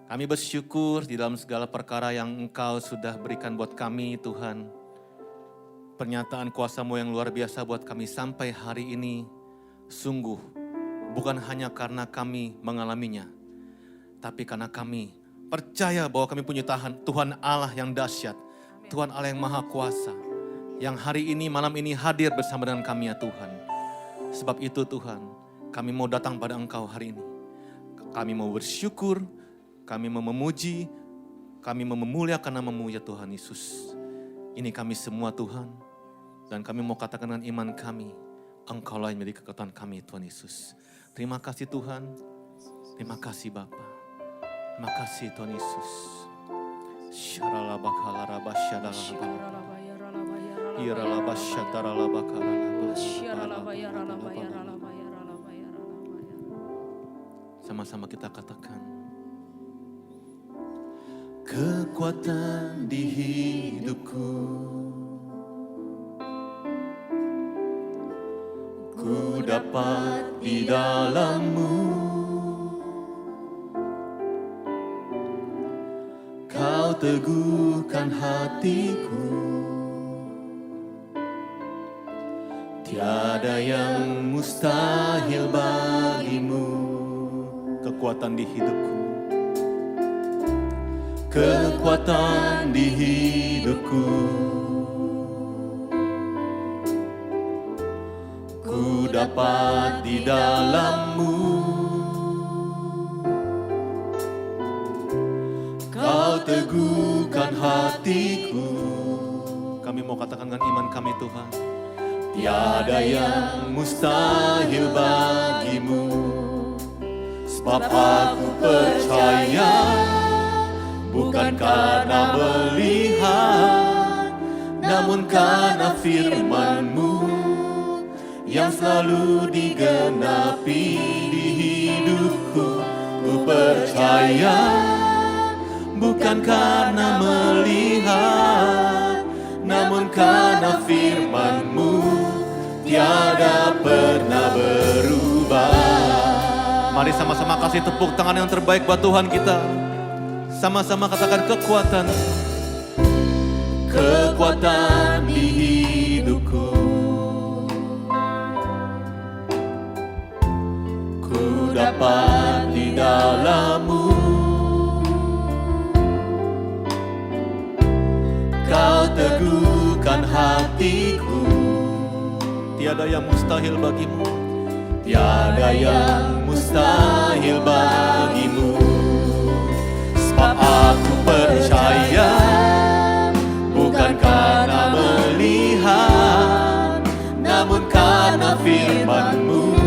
Kami bersyukur di dalam segala perkara yang Engkau sudah berikan buat kami, Tuhan. Pernyataan kuasa-Mu yang luar biasa buat kami sampai hari ini, sungguh bukan hanya karena kami mengalaminya, tapi karena kami percaya bahwa kami punya Tuhan Allah yang dahsyat, Tuhan Allah yang maha kuasa, yang hari ini, malam ini hadir bersama dengan kami ya Tuhan. Sebab itu Tuhan, kami mau datang pada Engkau hari ini. Kami mau bersyukur, kami mau memuji, kami mau memuliakan nama-Mu ya Tuhan Yesus. Ini kami semua Tuhan, dan kami mau katakan dengan iman kami, Engkaulah yang menjadi kekuatan kami Tuhan Yesus. Terima kasih Tuhan, terima kasih Bapa, terima kasih Tuhan Yesus. Sama-sama kita katakan, kekuatan di hidupku, ku dapat di dalam-Mu. Kau teguhkan hatiku, tiada yang mustahil bagimu. Kekuatan di hidupku, kekuatan di hidupku, ku dapat di dalam-Mu. Kau teguhkan hatiku. Kami mau katakan dengan iman kami Tuhan, tiada yang mustahil bagimu. Sebab aku percaya, bukan karena melihat, namun karena firman-Mu yang selalu digenapi di hidupku. Ku percaya, bukan karena melihat, namun karena firman-Mu tiada pernah berubah. Mari sama-sama kasih tepuk tangan yang terbaik buat Tuhan kita. Sama-sama katakan kekuatan. Kekuatan di hidupku, ku dapat di dalam-Mu. Kau teguhkan hatiku, tiada yang mustahil bagimu. Tiada yang mustahil bagimu. Sebab aku percaya, bukan karena melihat, namun karena firman-Mu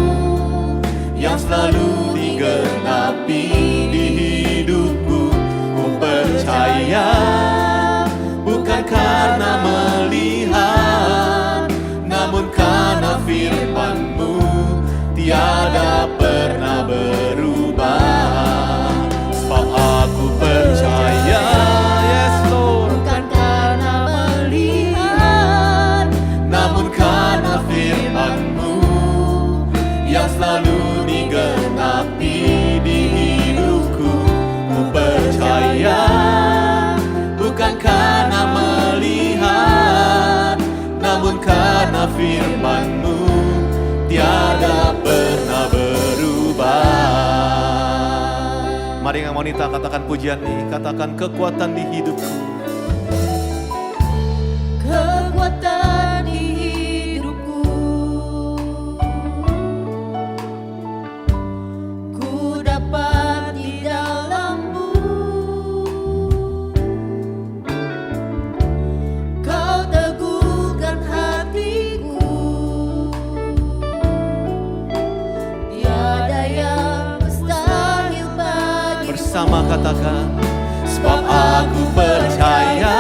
yang selalu digenapi di hidupku. Ku percaya, bukan karena melihat, namun karena firman-Mu tiada pernah berubah. Sebab aku percaya, yes Lord, bukan karena melihat, namun karena firman-Mu yang selalu digenapi di hidupku. Ku percaya, bukan karena melihat, namun karena firman-Mu tiada pernah berubah. Mari yang wanita katakan pujian ini, katakan kekuatan di hidupku. kekuatan di hidupku, ku dapat di dalam-Mu. Kau teguhkan hatiku, tiada yang mustahil bagimu. Bersama katakan, sebab aku percaya,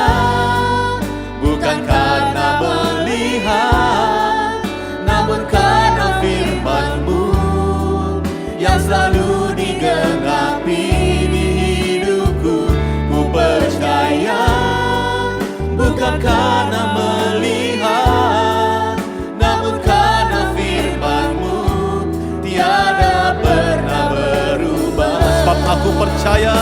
bukan karena melihat, namun karena firman-Mu yang selalu digenapi di hidupku. Ku percaya, bukan karena melihat, namun karena firman-Mu tiada pernah berubah. Sebab aku percaya,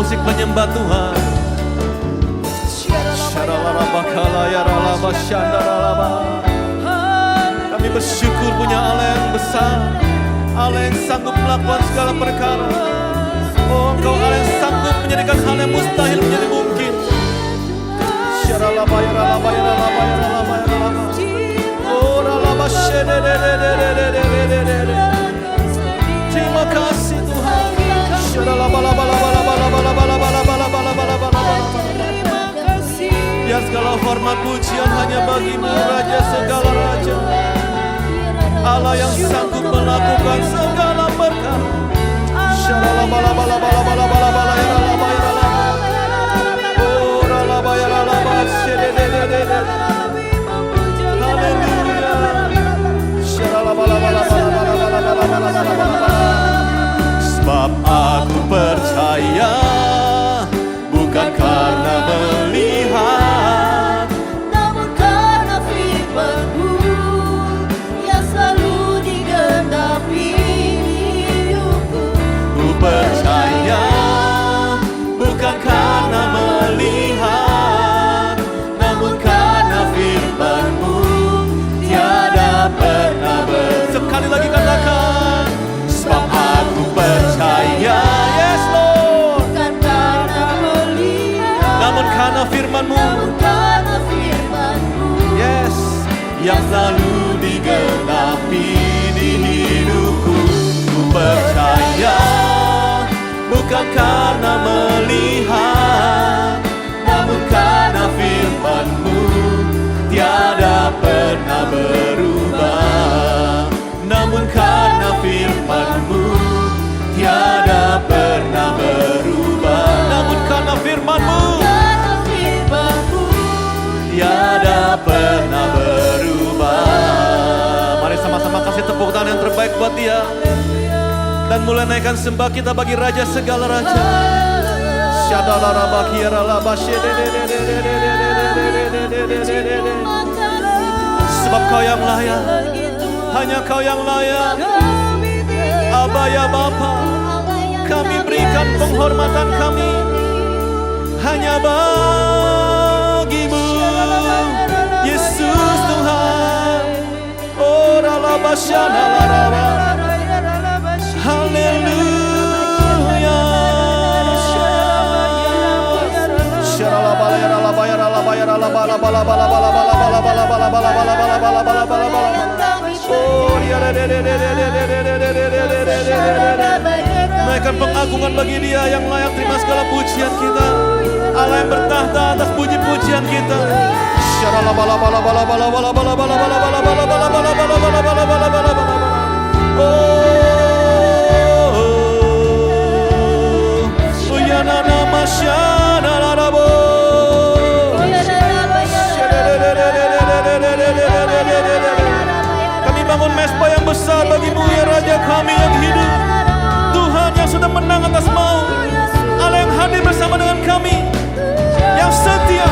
musik penyembah Tuhan. Kami bersyukur punya Allah yang besar, Allah yang sanggup melakukan segala perkara. Oh, Engkau Allah yang sanggup menjadikan hal yang mustahil menjadi mungkin. Terima kasih Tuhan. Biar segala hormat pujian hanya bagi-Mu, Raja segala raja, Allah yang sanggup melakukan segala perkara. Sebab aku percaya, bukan karena melihat, namun karena firman-Mu yang selalu digenapi hidupku. ku percaya, bukan karena melihat, namun karena firman-Mu tiada pernah sekali lagi katakan, sebab aku percaya, yes Lord, Bukan karena melihat, namun karena firman-Mu, namun karena firman-Mu yes, yang selalu digenapi di hidupku. Ku percaya, bukan karena melihat, namun karena firman-Mu tiada pernah berubah. Namun karena firman-Mu tiada pernah berubah. Namun karena firman-Mu karena firman-Mu tiada pernah berubah. Mari sama-sama kasih tepuk tangan yang terbaik buat Dia. Dan mulai naikkan sembah kita bagi Raja segala raja. Sebab Kau yang layak, hanya Kau yang layak. Aba ya Bapa, kami berikan penghormatan kami hanya bagi-Mu, Yesus Tuhan. Oh ralabashana laraba, haleluya. Naikkan pengagungan bagi Dia yang layak terima segala pujian kita. Allah yang bertahta atas puji-pujian kita. Kami bangun mezbah yang besar bagi-Mu ya Raja kami yang hidup, Tuhan yang sudah menang atas maut, Allah yang hadir bersama dengan kami, yang setia,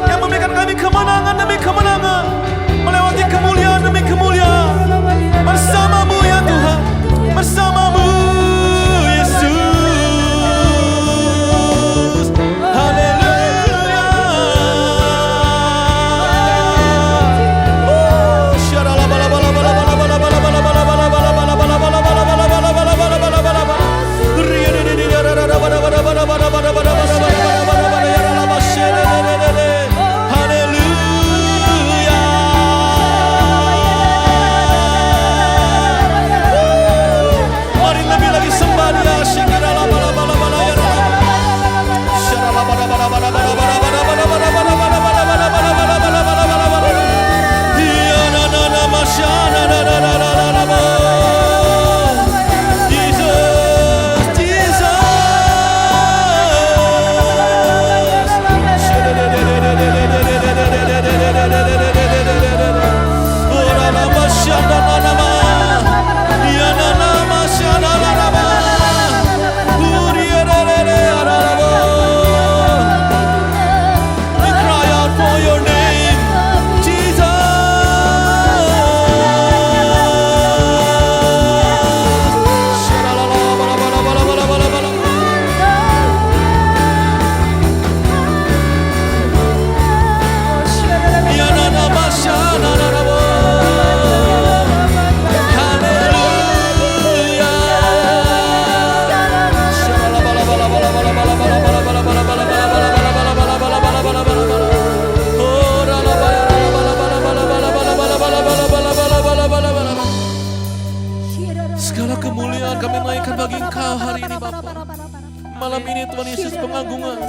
yang memberikan kami kemenangan demi kemenangan, melewati kemuliaan demi kemuliaan. Bersama-Mu ya Tuhan, bersama-Mu Yesus. Haleluya. Haleluya. malam ini Tuhan Yesus pengagungan,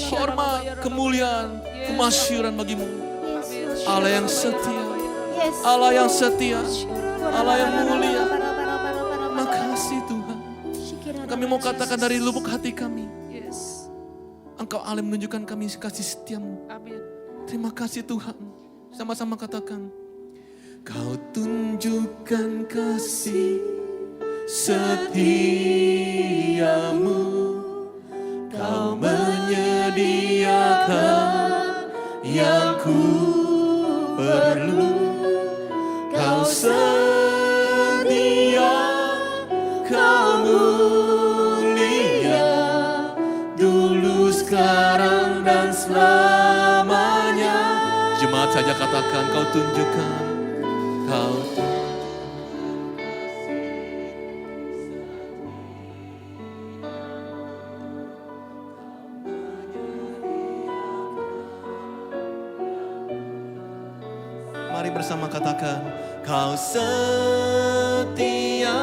hormat, kemuliaan, kemasyuran bagimu. Allah yang setia, Allah yang setia, Allah yang mulia. Makasih Tuhan. Kami mau katakan dari lubuk hati kami, Engkau Allah menunjukkan kami kasih setiamu. Terima kasih Tuhan. Sama-sama katakan, Kau tunjukkan kasih setiamu, Kau menyediakan yang ku perlu, Kau setia, Kau mulia, dulu, sekarang, dan selamanya. Jemaat saja katakan, Kau tunjukkan, Kau Mari bersama katakan, Kau setia,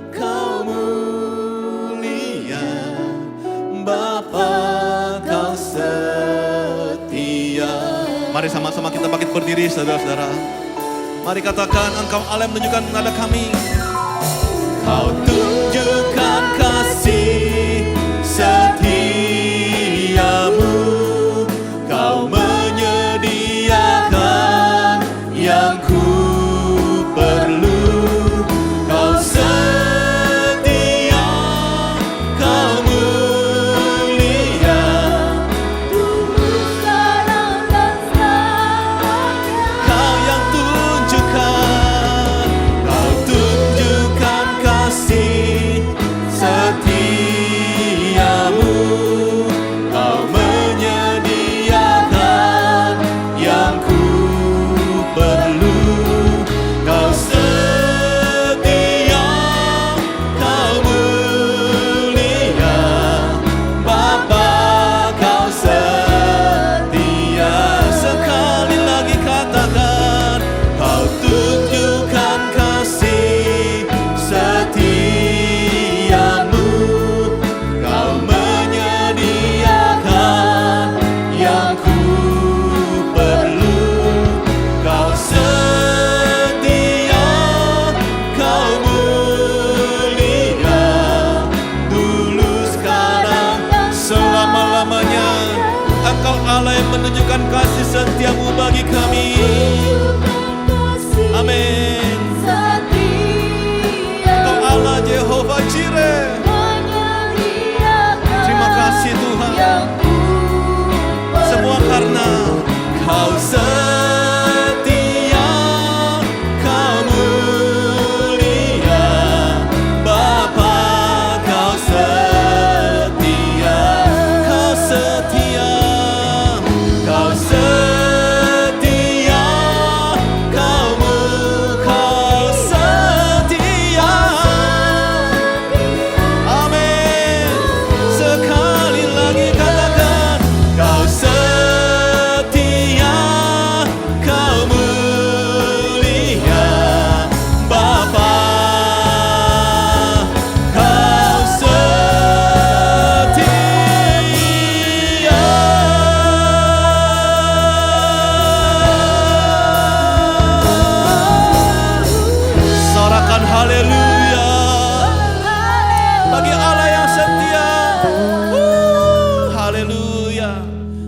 Kau mulia, Bapa, Kau setia. Mari sama-sama kita bangkit berdiri, saudara-saudara. Mari katakan, Engkau Allah yang menunjukkan kepada kami. Kau tunjukkan kasih setiamu, Kau menyediakan yang ku perlu, Kau setia, Kau mulia, dulu, sekarang, dan selamanya. Kau yang tunjukkan, Kau tunjukkan kasih setiamu, Kau menyediakan yang ku perlu, Kau setia, Kau mulia, Bapa, Kau setia. Sekali lagi katakan, Kau tunjukkan kasih setiamu, Kau menyediakan yang ku perlu, Kau setia, Kau mulia, dulu, sekarang, selama-lamanya. Engkau Allah yang menunjukkan kasih setiamu bagi kami. Amin. Engkau Allah Jehovah Jireh. Terima kasih Tuhan. Semua karena Kau setia, Kau mulia, Bapa, Kau setia, Kau setia, Kau setia, Kau setia. Amin. Sekali lagi katakan, Kau setia, Kau mulia, Bapa, Kau setia. Sorakan haleluya bagi Allah yang setia. Haleluya.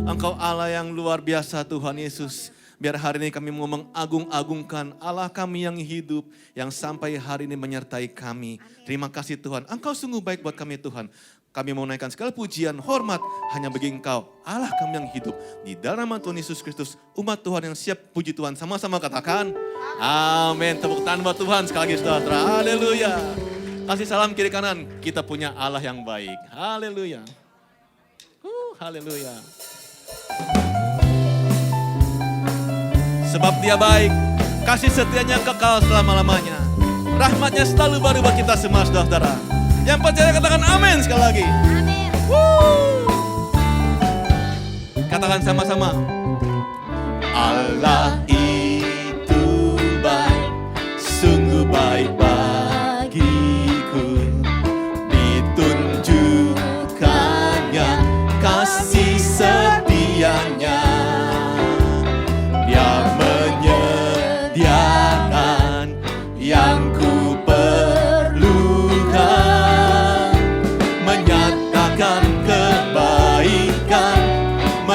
Engkau Allah yang luar biasa Tuhan Yesus. Biar hari ini kami mau mengagung-agungkan Allah kami yang hidup, yang sampai hari ini menyertai kami. Terima kasih Tuhan, Engkau sungguh baik buat kami Tuhan. Kami mau naikkan segala pujian, hormat hanya bagi Engkau, Allah kami yang hidup. Di dalam nama Tuhan Yesus Kristus, umat Tuhan yang siap puji Tuhan. Sama-sama katakan, amin. Tepuk tangan buat Tuhan sekali lagi saudara. Haleluya. Kasih salam kiri kanan, kita punya Allah yang baik. Haleluya. Haleluya. Sebab Dia baik, kasih setianya kekal selama-lamanya. Rahmatnya selalu baru bagi kita semua saudara. Yang percaya katakan amin sekali lagi. Amin. Katakan sama-sama. Allah itu baik, sungguh baik bagiku. Ditunjukkan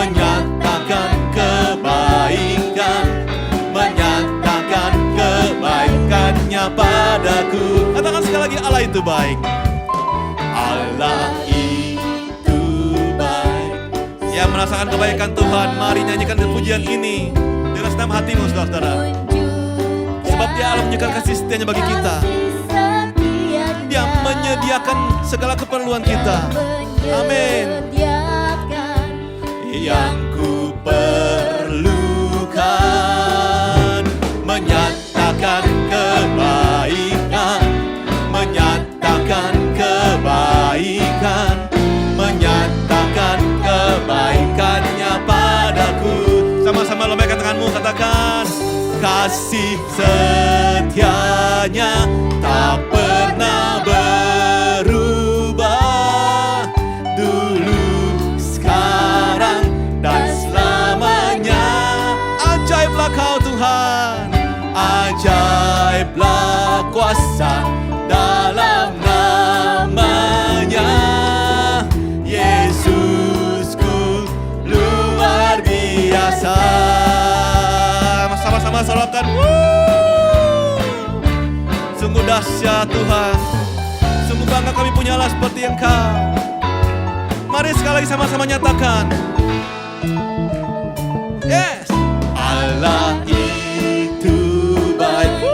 menyatakan kebaikan, menyatakan kebaikannya padaku. Katakan sekali lagi, Allah itu baik. Allah itu baik. Yang merasakan kebaikan Tuhan, mari nyanyikan pujian ini dengan senang hatimu, saudara-saudara. Sebab Dia Allah menunjukkan kasih setianya bagi kita. Dia menyediakan segala keperluan kita. Amin. Yang ku perlukan, menyatakan kebaikan, menyatakan kebaikan, menyatakan kebaikannya padaku. Sama-sama lambaikan tanganmu, katakan, kasih setianya tak pernah berubah, dulu, sekarang, dan selamanya. Ajaiblah Kau Tuhan, ajaiblah kuasa dalam namanya. Yesusku luar biasa. Sama-sama solatkan. Sungguh dahsyat Tuhan. Sungguh bangga kami punya Allah seperti Engkau. Mari sekali lagi sama-sama nyatakan. Yes. Allah itu baik.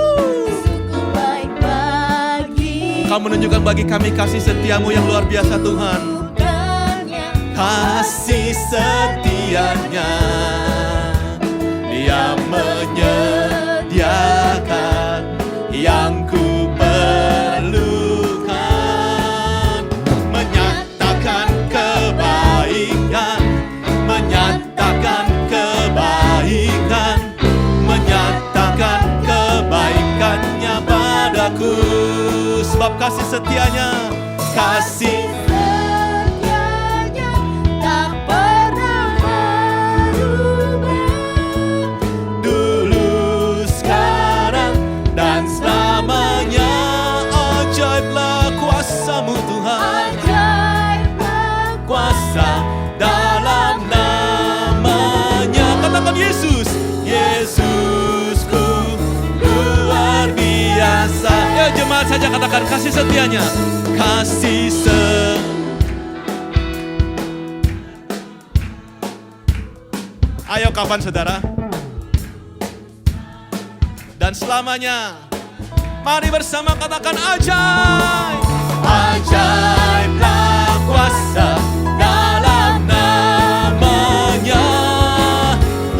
Kau menunjukkan bagi kami kasih setiamu yang luar biasa Tuhan. Kasih setianya, Dia menyediakan yang ku perlukan, menyatakan kebaikan, menyatakan kebaikan, menyatakan kebaikannya padaku. Sebab kasih setianya, kasih setianya tak pernah berubah, dulu, sekarang, dan selamanya. Ajaiblah kuasa-Mu Tuhan, ajaiblah kuasa dalam namanya. Katakan Yesus, Yesusku luar biasa. Ya jemaat saja katakan kasih setianya, kasih Ayo kapan saudara? Dan selamanya. Mari bersama katakan ajaib. Ajaiblah kuasa dalam namanya.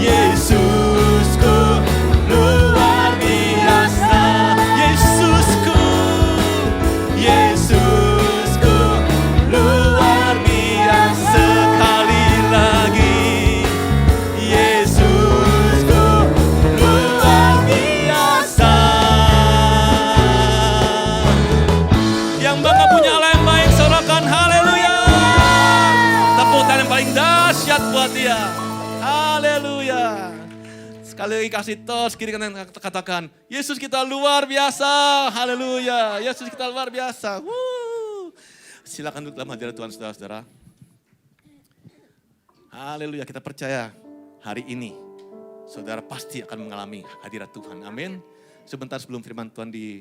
Yesusku luar biasa. Yesusku, Yesusku luar biasa. Sekali lagi, Yesusku luar biasa. Yang bangga punya Allah yang baik, sorakan haleluya. Tepuk tangan yang paling dahsyat buat Dia. Haleluya. Sekali lagi kasih tos kiri kanan, katakan Yesus kita luar biasa. Haleluya. Yesus kita luar biasa. Silakan duduk dalam hadirat Tuhan saudara-saudara. Haleluya. Kita percaya hari ini saudara pasti akan mengalami hadirat Tuhan. Amin. Sebentar sebelum firman Tuhan di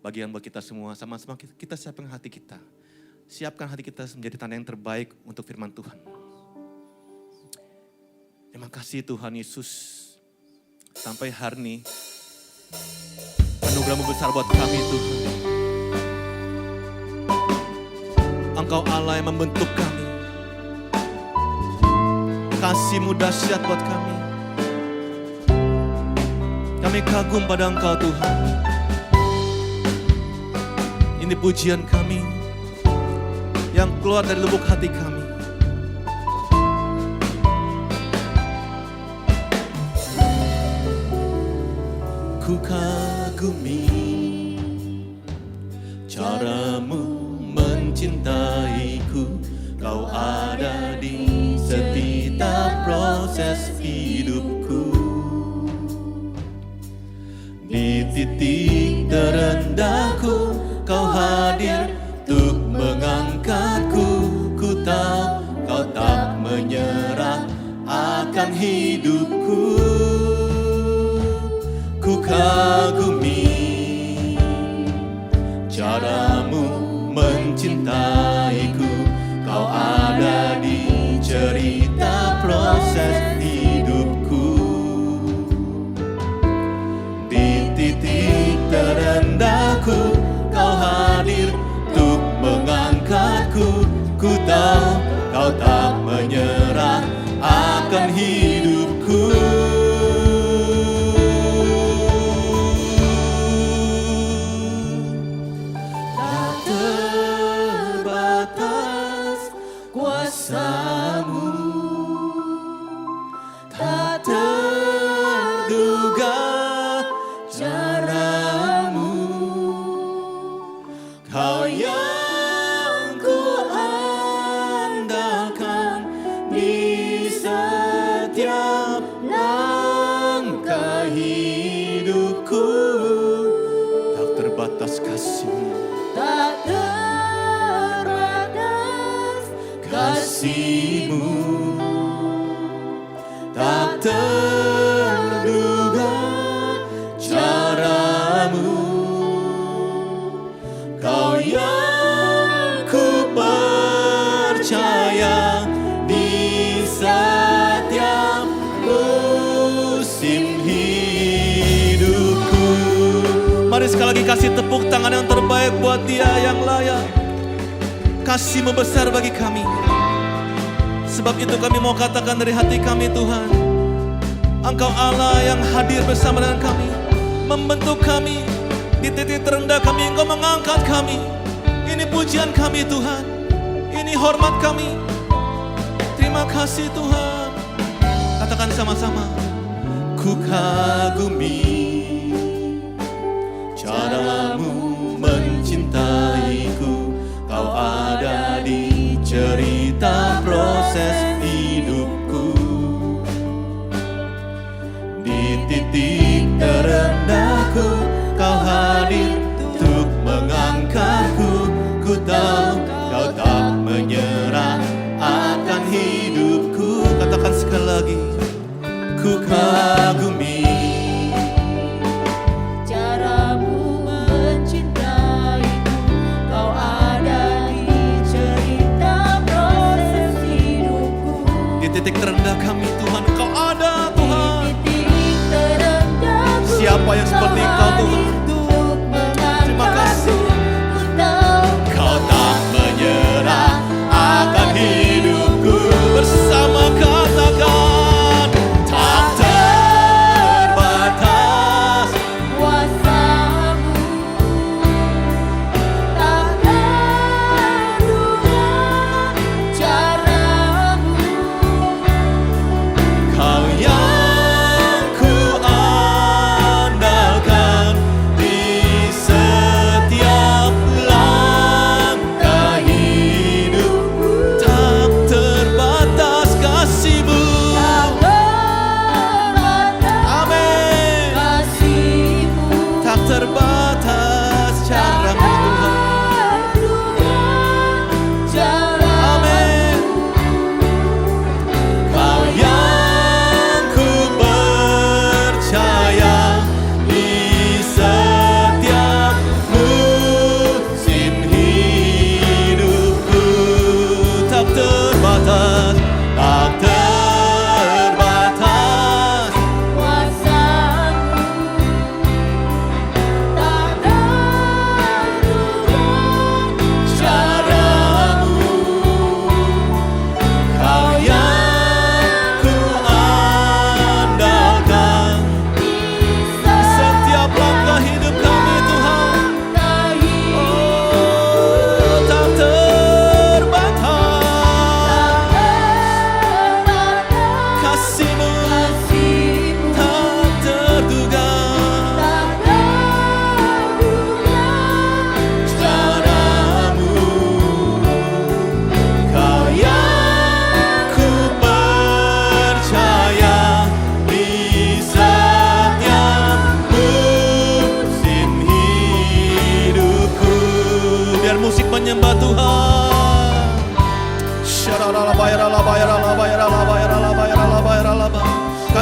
bagian buat kita semua, sama-sama kita siapkan hati kita. Siapkan hati kita menjadi tanda yang terbaik untuk firman Tuhan. Terima kasih Tuhan Yesus. Sampai hari ini, anugerah-Mu besar buat kami Tuhan. Engkau Allah yang membentuk kami. Kasih-Mu dahsyat buat kami. Kami kagum pada Engkau Tuhan. Ini pujian kami yang keluar dari lubuk hati kami. Ku kagumi cara-Mu mencintaiku. Kau ada di setiap proses hidupku. Di titik terendahku Kau hadir untuk mengangkatku. Ku tahu Kau tak menyerah akan hidupku. Ku kagumi caramu mencintaiku. Kau ada di cerita proses hidupku. Di titik terendahku Kau hadir untuk mengangkatku. Ku tahu Kau tak menyerah akan hidupku. Tak terbatas kuasamu, tak terduga caramu. Kau yang ku andalkan di setiap langkah hidupku. Tak terbatas kasih-Mu, tak terbatas kasih-Mu, tak terduga caramu. Kau yang ku percaya di setiap musim hidupku. Mari sekali lagi kasih tepuk tangan yang terbaik buat Dia yang layak. Kasih-Mu besar bagi kami. Sebab itu kami mau katakan dari hati kami, Tuhan, Engkau Allah yang hadir bersama dengan kami, membentuk kami di titik terendah kami. Engkau mengangkat kami. Ini pujian kami, Tuhan. Ini hormat kami. Terima kasih, Tuhan. Katakan sama-sama. Ku kagumi caramu mencintaiku. Kau ada di cerita proses hidupku. Di titik terendahku Kau hadir untuk mengangkatku. Ku tahu Kau tak menyerah akan hidupku. Katakan sekali lagi. Ku kagumi caramu mencintaiku. Kau ada di cerita proses hidupku. di titik terendah kami, Tuhan. Kau ada, Tuhan. Di titik terendahku Siapa yang seperti Engkau, Tuhan? untuk Terima kasih. mengangkatku. Ku tahu Kau tak menyerah akan hidupku. Bersama katakan, tak terbatas kuasamu, tak terduga caramu. Kau yang ku andalkan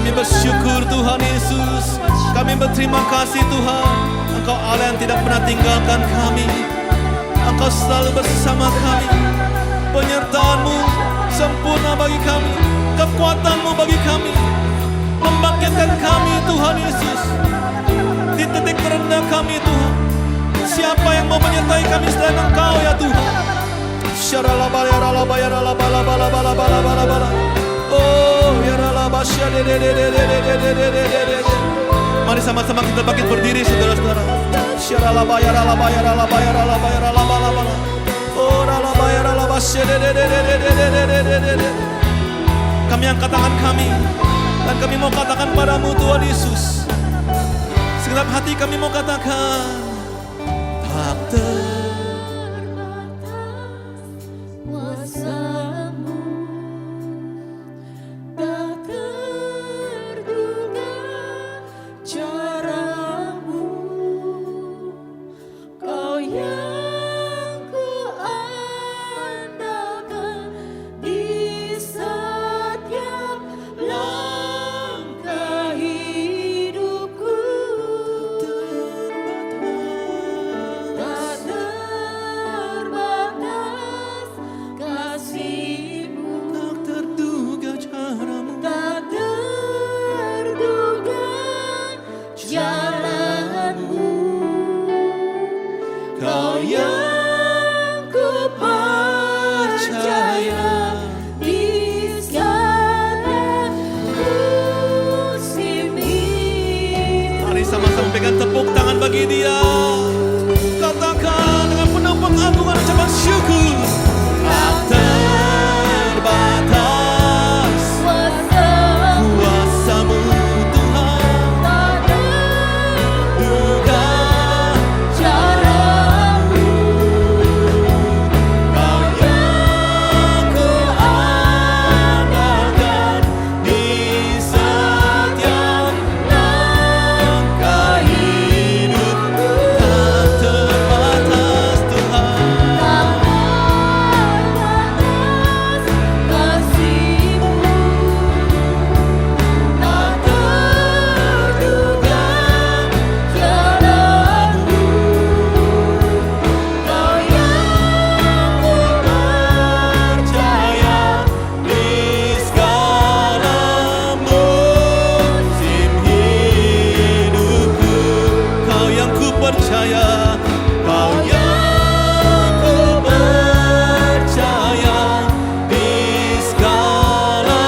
Kami bersyukur Tuhan Yesus. Kami berterima kasih Tuhan. Engkau Allah yang tidak pernah tinggalkan kami. Engkau selalu bersama kami. Penyertaan-Mu sempurna bagi kami. Kekuatan-Mu bagi kami. Membangkitkan kami Tuhan Yesus. Di titik terendah kami Tuhan. Siapa yang mau menyertai kami selain Engkau ya Tuhan. Oh mari sama-sama kita bangkit berdiri saudara-saudara. Kami angkat tangan kami dan kami mau katakan padamu Tuhan Yesus. Segenap hati kami mau katakan tak kuasa-Mu, tak terduga cara-Mu, Kau yang kuandalkan di setiap langkah hidupku. Tak terbatas kasih-Mu, tak terduga caramu. tak terduga jalan-Mu, Kau yang ku percaya di segala musim hidup. Mari sama-sama pegang tepuk tangan bagi Dia. Katakan dengan penuh pengagungan ucapan syukur. Tak terbatas Kuasa-Mu, kuasa-Mu Tuhan. tak terduga Duga cara-Mu, Kau yang kuandalkan di setiap langkah hidupku. Tak terbatas Tuhan. tak terbatas kasih-Mu, tak terduga jalan-Mu, Kau yang ku Percaya di segala musim hidupku. Kau yang ku percaya, Kau yang ku percaya di segala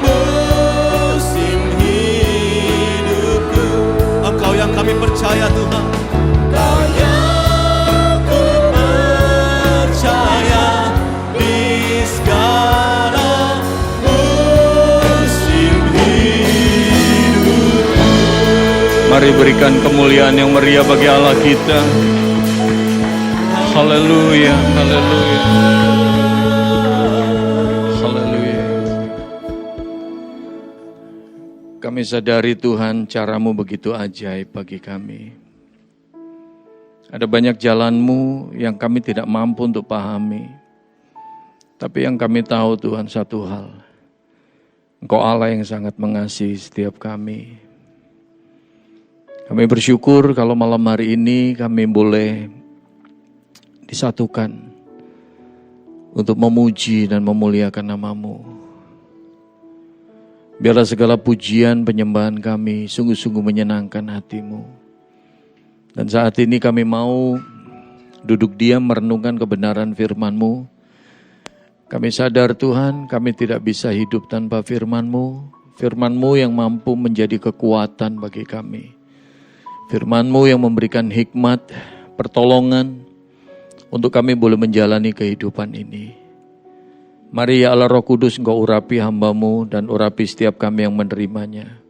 musim hidupku. Engkau yang kami percaya Tuhan. Kau yang ku percaya di segala musim hidup. Mari berikan kemuliaan yang meriah bagi Allah kita. Haleluya, haleluya, haleluya. Kami sadari Tuhan, cara-Mu begitu ajaib bagi kami. Ada banyak jalan-Mu yang kami tidak mampu untuk pahami. Tapi yang kami tahu Tuhan satu hal, Engkau Allah yang sangat mengasihi setiap kami. Kami bersyukur kalau malam hari ini kami boleh disatukan untuk memuji dan memuliakan nama-Mu. Biarlah segala pujian penyembahan kami sungguh-sungguh menyenangkan hati-Mu. Dan saat ini kami mau duduk diam merenungkan kebenaran firman-Mu. Kami sadar Tuhan, kami tidak bisa hidup tanpa firman-Mu. Firman-Mu yang mampu menjadi kekuatan bagi kami. Firman-Mu yang memberikan hikmat, pertolongan untuk kami boleh menjalani kehidupan ini. Mari ya Allah Roh Kudus, Engkau urapi hamba-Mu dan urapi setiap kami yang menerimanya.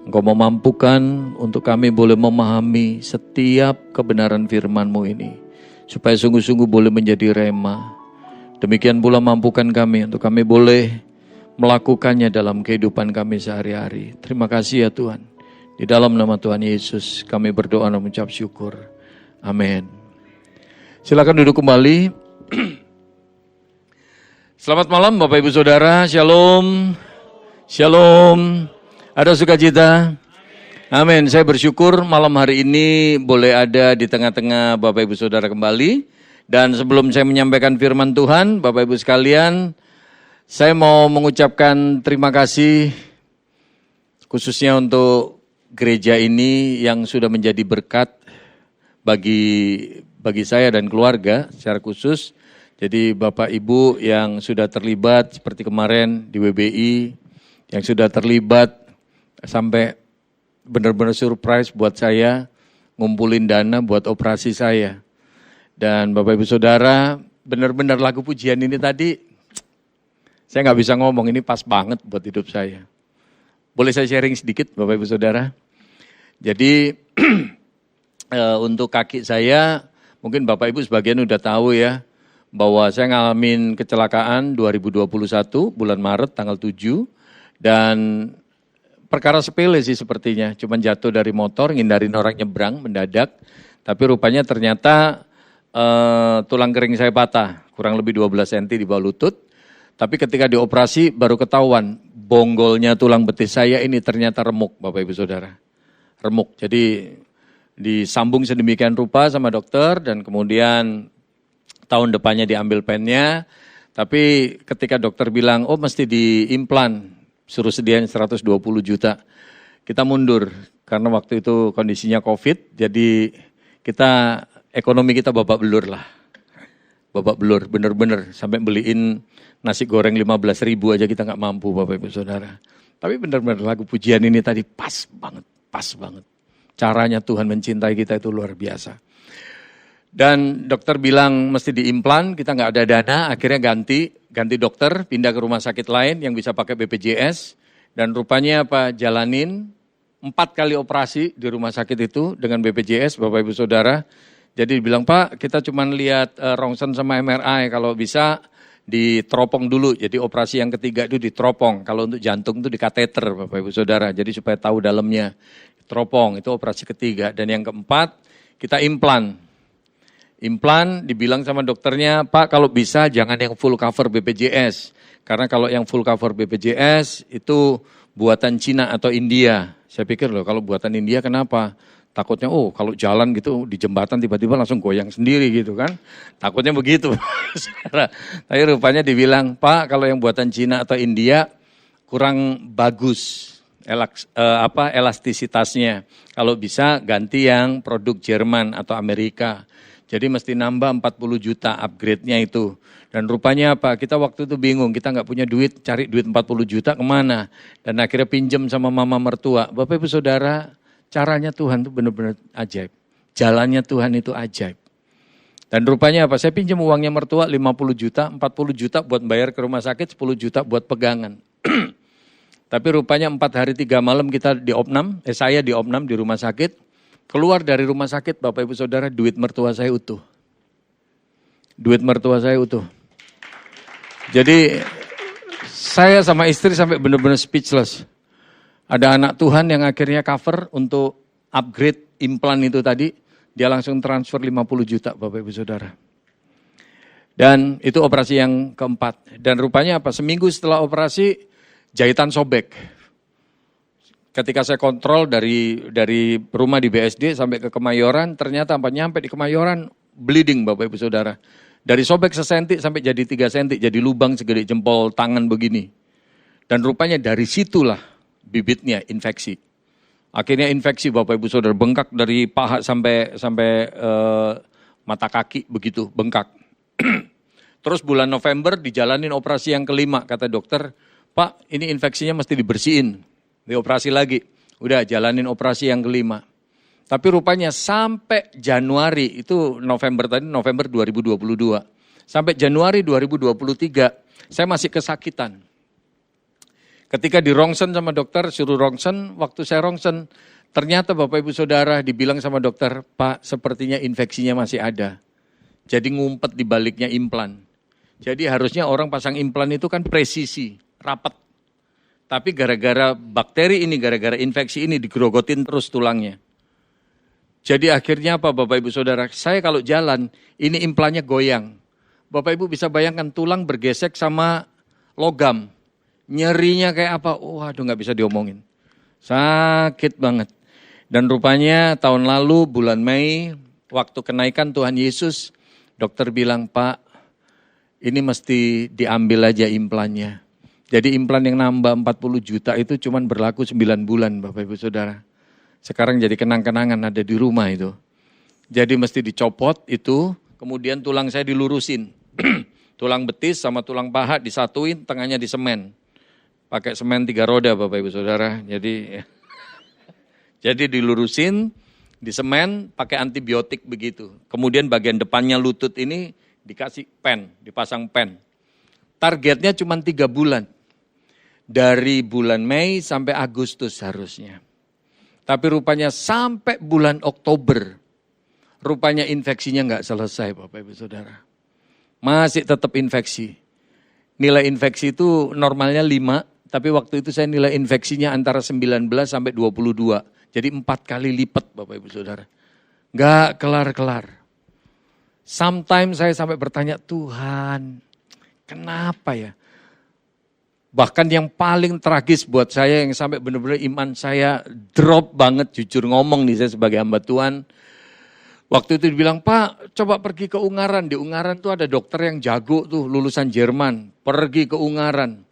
Engkau memampukan untuk kami boleh memahami setiap kebenaran firman-Mu ini. Supaya sungguh-sungguh boleh menjadi rema. Demikian pula mampukan kami untuk kami boleh melakukannya dalam kehidupan kami sehari-hari. Terima kasih ya Tuhan. Di dalam nama Tuhan Yesus kami berdoa dan mengucap syukur. Amin. Silakan duduk kembali. Selamat malam Bapak Ibu Saudara. Shalom. Shalom. Ada sukacita? Amin. Saya bersyukur malam hari ini boleh ada di tengah-tengah Bapak Ibu Saudara kembali. Dan sebelum saya menyampaikan firman Tuhan, Bapak Ibu sekalian, saya mau mengucapkan terima kasih khususnya untuk gereja ini yang sudah menjadi berkat bagi saya dan keluarga secara khusus. Jadi Bapak Ibu yang sudah terlibat seperti kemarin di WBI, yang sudah terlibat sampai benar-benar surprise buat saya, ngumpulin dana buat operasi saya. Dan Bapak Ibu Saudara, benar-benar lagu pujian ini tadi, saya nggak bisa ngomong, ini pas banget buat hidup saya. Boleh saya sharing sedikit Bapak Ibu Saudara? Jadi untuk kaki saya, mungkin Bapak Ibu sebagian udah tahu ya, bahwa saya ngalamin kecelakaan 2021 bulan Maret tanggal 7, dan perkara sepele sih sepertinya, cuman jatuh dari motor, ngindarin orang nyebrang mendadak, tapi rupanya ternyata tulang kering saya patah, kurang lebih 12 cm di bawah lutut, tapi ketika dioperasi baru ketahuan, bonggolnya tulang betis saya ini ternyata remuk Bapak Ibu Saudara, remuk, jadi disambung sedemikian rupa sama dokter, dan kemudian tahun depannya diambil pennya, tapi ketika dokter bilang, oh mesti diimplan, suruh sediain 120 juta. Kita mundur karena waktu itu kondisinya COVID, jadi ekonomi kita babak belur lah. Babak belur, bener-bener sampai beliin nasi goreng 15.000 aja kita nggak mampu Bapak Ibu Saudara. Tapi bener-bener lagu pujian ini tadi pas banget, pas banget. Caranya Tuhan mencintai kita itu luar biasa. Dan dokter bilang mesti diimplan, kita nggak ada dana, akhirnya ganti dokter, pindah ke rumah sakit lain yang bisa pakai BPJS. Dan rupanya jalanin 4 kali operasi di rumah sakit itu dengan BPJS, Bapak Ibu Saudara. Jadi dibilang, Pak kita cuma lihat rongsen sama MRI, kalau bisa diteropong dulu. Jadi operasi yang ketiga itu diteropong, kalau untuk jantung itu di kateter Bapak Ibu Saudara. Jadi supaya tahu dalamnya, teropong itu operasi ketiga. Dan yang keempat kita implan. Implan dibilang sama dokternya, Pak kalau bisa jangan yang full cover BPJS. Karena kalau yang full cover BPJS itu buatan Cina atau India. Saya pikir loh kalau buatan India kenapa? Takutnya kalau jalan gitu di jembatan tiba-tiba langsung goyang sendiri gitu kan. Takutnya begitu. Tapi rupanya dibilang, Pak kalau yang buatan Cina atau India kurang bagus elastisitasnya. Kalau bisa ganti yang produk Jerman atau Amerika. Jadi mesti nambah 40 juta upgrade-nya itu. Dan rupanya kita waktu itu bingung, kita nggak punya duit, cari duit 40 juta kemana. Dan akhirnya pinjam sama mama mertua. Bapak Ibu Saudara, caranya Tuhan itu benar-benar ajaib. Jalannya Tuhan itu ajaib. Dan rupanya saya pinjam uangnya mertua 50 juta, 40 juta buat bayar ke rumah sakit, 10 juta buat pegangan. Tapi rupanya 4 hari 3 malam kita saya diopnam di rumah sakit. Keluar dari rumah sakit Bapak Ibu Saudara, duit mertua saya utuh. Duit mertua saya utuh. Jadi saya sama istri sampai benar-benar speechless. Ada anak Tuhan yang akhirnya cover untuk upgrade implan itu tadi. Dia langsung transfer 50 juta Bapak Ibu Saudara. Dan itu operasi yang keempat. Dan rupanya seminggu setelah operasi jahitan sobek. Ketika saya kontrol dari rumah di BSD sampai ke Kemayoran, ternyata nyampe di Kemayoran bleeding Bapak Ibu Saudara. Dari sobek sesenti sampai jadi 3 senti, jadi lubang segede jempol tangan begini. Dan rupanya dari situlah bibitnya infeksi. Akhirnya infeksi Bapak Ibu Saudara, bengkak dari paha sampai mata kaki begitu, bengkak. Terus bulan November dijalanin operasi yang kelima, kata dokter, Pak ini infeksinya mesti dibersihin. Dioperasi lagi, udah jalanin operasi yang kelima. Tapi rupanya sampai Januari, itu November 2022. Sampai Januari 2023, saya masih kesakitan. Ketika di rongsen sama dokter, suruh rongsen, waktu saya rongsen, ternyata Bapak Ibu Saudara dibilang sama dokter, Pak sepertinya infeksinya masih ada. Jadi ngumpet di baliknya implan. Jadi harusnya orang pasang implan itu kan presisi, rapat. Tapi gara-gara bakteri ini, gara-gara infeksi ini digerogotin terus tulangnya. Jadi akhirnya Bapak Ibu Saudara, saya kalau jalan, ini implannya goyang. Bapak Ibu bisa bayangkan tulang bergesek sama logam. Nyerinya kayak apa? Waduh nggak bisa diomongin. Sakit banget. Dan rupanya tahun lalu bulan Mei, waktu kenaikan Tuhan Yesus, dokter bilang, Pak, ini mesti diambil aja implannya. Jadi implan yang nambah 40 juta itu cuma berlaku 9 bulan Bapak Ibu Saudara. Sekarang jadi kenang-kenangan ada di rumah itu. Jadi mesti dicopot itu, kemudian tulang saya dilurusin. Tulang betis sama tulang paha disatuin, tengahnya di semen. Pakai semen 3 roda Bapak Ibu Saudara. Jadi dilurusin, di semen, pakai antibiotik begitu. Kemudian bagian depannya lutut ini dikasih pen, dipasang pen. Targetnya cuma 3 bulan. Dari bulan Mei sampai Agustus harusnya. Tapi rupanya sampai bulan Oktober, rupanya infeksinya nggak selesai Bapak Ibu Saudara. Masih tetap infeksi. Nilai infeksi itu normalnya 5, tapi waktu itu saya nilai infeksinya antara 19 sampai 22. Jadi 4 kali lipat Bapak Ibu Saudara. Nggak kelar-kelar. Sometimes saya sampai bertanya, Tuhan kenapa ya? Bahkan yang paling tragis buat saya yang sampai benar-benar iman saya drop banget, jujur ngomong nih saya sebagai hamba Tuhan. Waktu itu dibilang, Pak coba pergi ke Ungaran. Di Ungaran tuh ada dokter yang jago tuh, lulusan Jerman. Pergi ke Ungaran.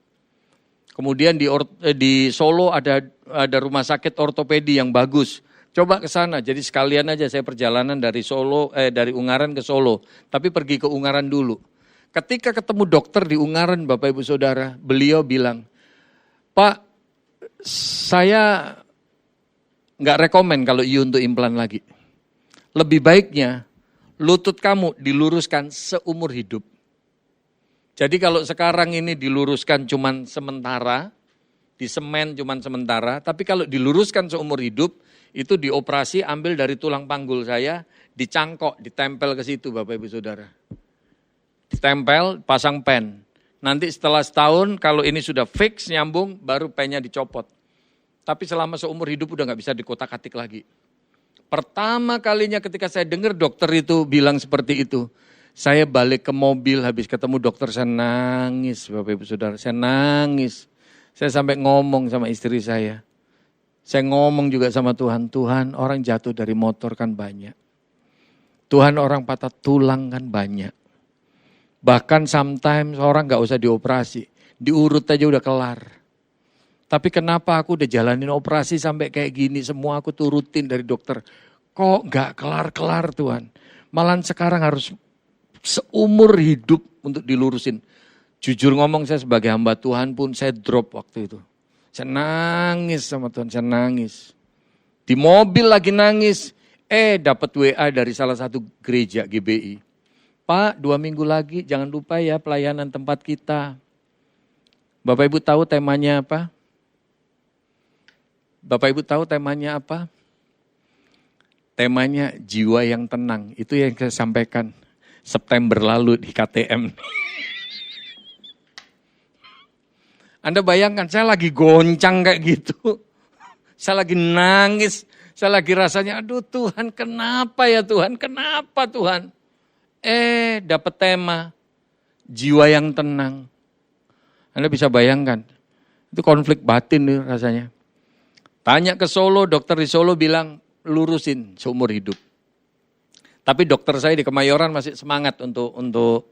Kemudian di Solo ada rumah sakit ortopedi yang bagus. Coba ke sana. Jadi sekalian aja saya perjalanan dari Ungaran ke Solo. Tapi pergi ke Ungaran dulu. Ketika ketemu dokter di Ungaran Bapak Ibu Saudara, beliau bilang, Pak saya nggak rekomen kalau you untuk implan lagi. Lebih baiknya lutut kamu diluruskan seumur hidup. Jadi kalau sekarang ini diluruskan cuman sementara, di semen cuman sementara, tapi kalau diluruskan seumur hidup, itu dioperasi ambil dari tulang panggul saya, dicangkok, ditempel ke situ Bapak Ibu Saudara. Ditempel, pasang pen. Nanti setelah setahun kalau ini sudah fix nyambung, baru pennya dicopot. Tapi selama seumur hidup udah gak bisa dikotak-katik lagi. Pertama kalinya ketika saya dengar dokter itu bilang seperti itu, saya balik ke mobil habis ketemu dokter, saya nangis Bapak Ibu Saudara, saya nangis. Saya sampai ngomong sama istri saya. Saya ngomong juga sama Tuhan, Tuhan orang jatuh dari motor kan banyak. Tuhan orang patah tulang kan banyak. Bahkan sometimes orang gak usah dioperasi, diurut aja udah kelar. Tapi kenapa aku udah jalanin operasi sampai kayak gini, semua aku turutin dari dokter. Kok gak kelar-kelar Tuhan. Malahan sekarang harus seumur hidup untuk dilurusin. Jujur ngomong saya sebagai hamba Tuhan pun saya drop waktu itu. Saya nangis sama Tuhan, saya nangis. Di mobil lagi nangis, dapat WA dari salah satu gereja GBI. Pak 2 minggu lagi jangan lupa ya pelayanan tempat kita. Bapak Ibu tahu temanya apa? Bapak Ibu tahu temanya apa? Temanya jiwa yang tenang. Itu yang saya sampaikan September lalu di KTM. Anda bayangkan saya lagi goncang kayak gitu. Saya lagi nangis. Saya lagi rasanya, aduh Tuhan kenapa ya Tuhan? Kenapa Tuhan? Dapat tema jiwa yang tenang. Anda bisa bayangkan. Itu konflik batin nih rasanya. Tanya ke Solo, dokter di Solo bilang lurusin seumur hidup. Tapi dokter saya di Kemayoran masih semangat untuk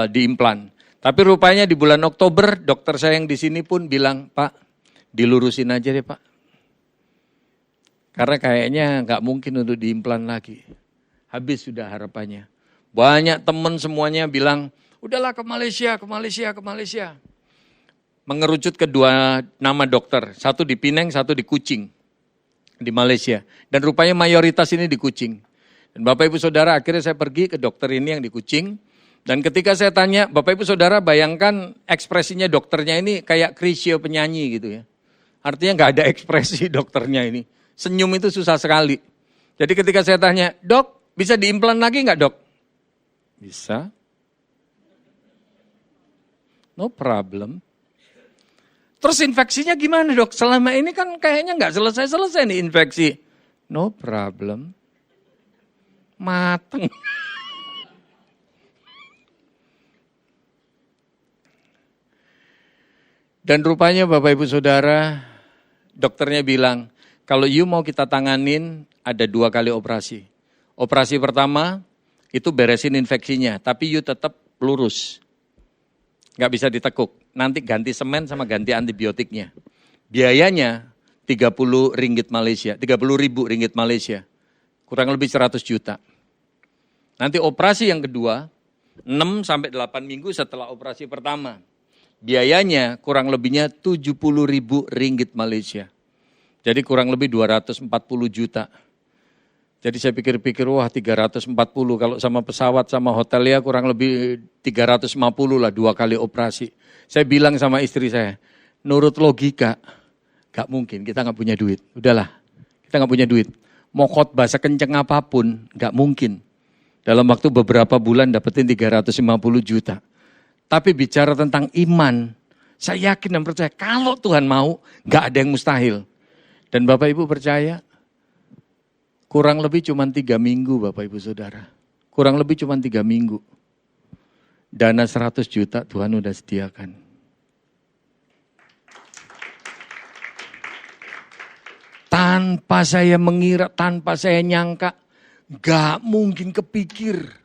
diimplan. Tapi rupanya di bulan Oktober dokter saya yang di sini pun bilang, Pak dilurusin aja deh Pak. Karena kayaknya nggak mungkin untuk diimplan lagi. Habis sudah harapannya. Banyak teman semuanya bilang, udahlah ke Malaysia, ke Malaysia, ke Malaysia. Mengerucut kedua nama dokter, satu di Penang, satu di Kuching, di Malaysia. Dan rupanya mayoritas ini di Kuching. Dan Bapak Ibu Saudara akhirnya saya pergi ke dokter ini yang di Kuching. Dan ketika saya tanya, Bapak Ibu Saudara bayangkan ekspresinya dokternya ini kayak Chrisye penyanyi gitu ya. Artinya nggak ada ekspresi dokternya ini. Senyum itu susah sekali. Jadi ketika saya tanya, dok bisa diimplan lagi nggak dok? Bisa. No problem. Terus infeksinya gimana dok? Selama ini kan kayaknya nggak selesai-selesai nih infeksi. No problem. Mateng. Dan rupanya Bapak Ibu Saudara, dokternya bilang, kalau you mau kita tanganin ada 2 kali operasi. Operasi pertama itu beresin infeksinya, tapi you tetap lurus. Nggak bisa ditekuk. Nanti ganti semen sama ganti antibiotiknya. Biayanya 30 ringgit Malaysia, 30.000 ringgit Malaysia. Kurang lebih 100 juta. Nanti operasi yang kedua, 6 sampai 8 minggu setelah operasi pertama. Biayanya kurang lebihnya 70.000 ringgit Malaysia. Jadi kurang lebih 240 juta. Jadi saya pikir-pikir, wah 340 kalau sama pesawat sama hotel ya kurang lebih 350 lah 2 kali operasi. Saya bilang sama istri saya, nurut logika, gak mungkin kita gak punya duit. Udahlah, kita gak punya duit. Mau khotbah sekenceng apapun, gak mungkin. Dalam waktu beberapa bulan dapetin 350 juta. Tapi bicara tentang iman, saya yakin dan percaya kalau Tuhan mau, gak ada yang mustahil. Dan Bapak Ibu percaya, kurang lebih cuma 3 minggu Bapak Ibu Saudara. Kurang lebih cuma 3 minggu. Dana 100 juta Tuhan udah sediakan. Tanpa saya mengira, tanpa saya nyangka, gak mungkin kepikir.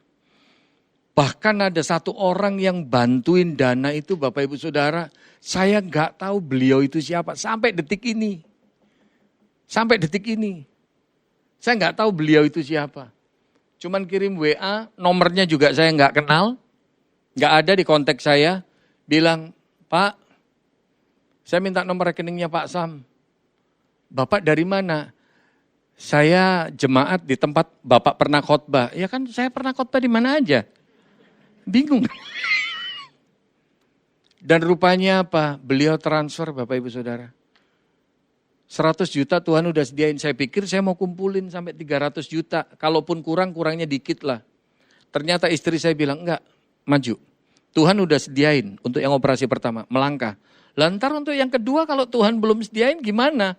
Bahkan ada satu orang yang bantuin dana itu Bapak Ibu Saudara, saya gak tahu beliau itu siapa sampai detik ini. Sampai detik ini. Saya nggak tahu beliau itu siapa. Cuman kirim WA, nomornya juga saya nggak kenal. Nggak ada di kontak saya. Bilang, Pak, saya minta nomor rekeningnya Pak Sam. Bapak dari mana? Saya jemaat di tempat Bapak pernah khotbah. Ya kan saya pernah khotbah di mana aja. Bingung. Dan rupanya apa? Beliau transfer Bapak Ibu Saudara. 100 juta Tuhan udah sediain. Saya pikir saya mau kumpulin sampai 300 juta. Kalaupun kurang, kurangnya dikit lah. Ternyata istri saya bilang, enggak, maju. Tuhan udah sediain untuk yang operasi pertama, melangkah. Lantar untuk yang kedua kalau Tuhan belum sediain gimana?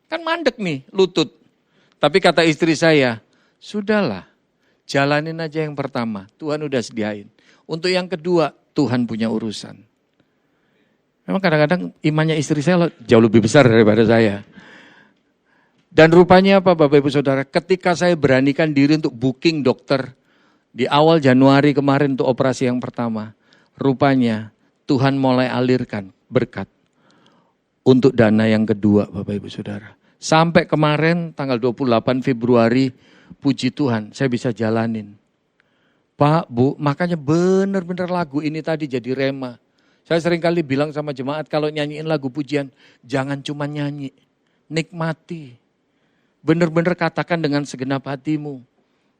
Kan mandek nih, lutut. Tapi kata istri saya, sudahlah, jalanin aja yang pertama. Tuhan udah sediain. Untuk yang kedua, Tuhan punya urusan. Memang kadang-kadang imannya istri saya jauh lebih besar daripada saya. Dan rupanya apa Bapak Ibu Saudara, ketika saya beranikan diri untuk booking dokter di awal Januari kemarin untuk operasi yang pertama, rupanya Tuhan mulai alirkan berkat untuk dana yang kedua Bapak Ibu Saudara. Sampai kemarin tanggal 28 Februari, puji Tuhan saya bisa jalanin. Pak, Bu, makanya benar-benar lagu ini tadi jadi rema. Saya sering kali bilang sama jemaat kalau nyanyiin lagu pujian, jangan cuma nyanyi, nikmati. Benar-benar katakan dengan segenap hatimu.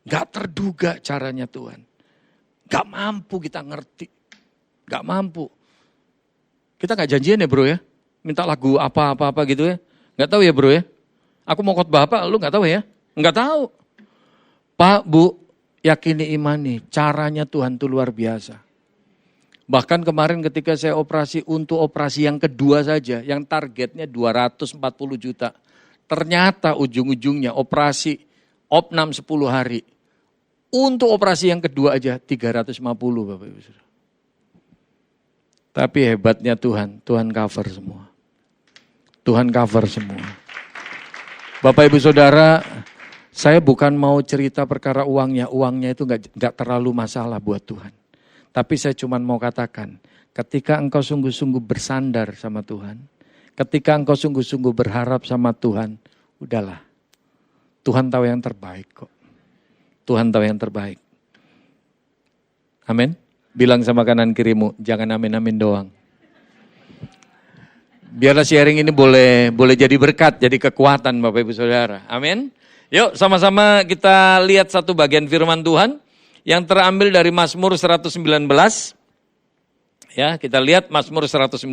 Gak terduga caranya Tuhan. Gak mampu kita ngerti. Gak mampu. Kita gak janjian ya bro ya, minta lagu apa-apa gitu ya. Gak tahu ya bro ya. Aku mau khotbah apa, lu gak tahu ya? Gak tahu. Pak, Bu, yakini imani, caranya Tuhan itu luar biasa. Bahkan kemarin ketika saya operasi untuk operasi yang kedua saja, yang targetnya 240 juta. Ternyata ujung-ujungnya operasi opnam 10 hari. Untuk operasi yang kedua aja 350 Bapak Ibu Saudara. Tapi hebatnya Tuhan, Tuhan cover semua. Tuhan cover semua. Bapak Ibu Saudara, saya bukan mau cerita perkara uangnya itu enggak terlalu masalah buat Tuhan. Tapi saya cuma mau katakan, ketika engkau sungguh-sungguh bersandar sama Tuhan, ketika engkau sungguh-sungguh berharap sama Tuhan, udahlah. Tuhan tahu yang terbaik kok. Tuhan tahu yang terbaik. Amin. Bilang sama kanan kirimu, jangan amin-amin doang. Biarlah sharing ini boleh jadi berkat, jadi kekuatan Bapak Ibu Saudara. Amin. Yuk sama-sama kita lihat satu bagian firman Tuhan yang terambil dari Mazmur 119. Ya, kita lihat Mazmur 119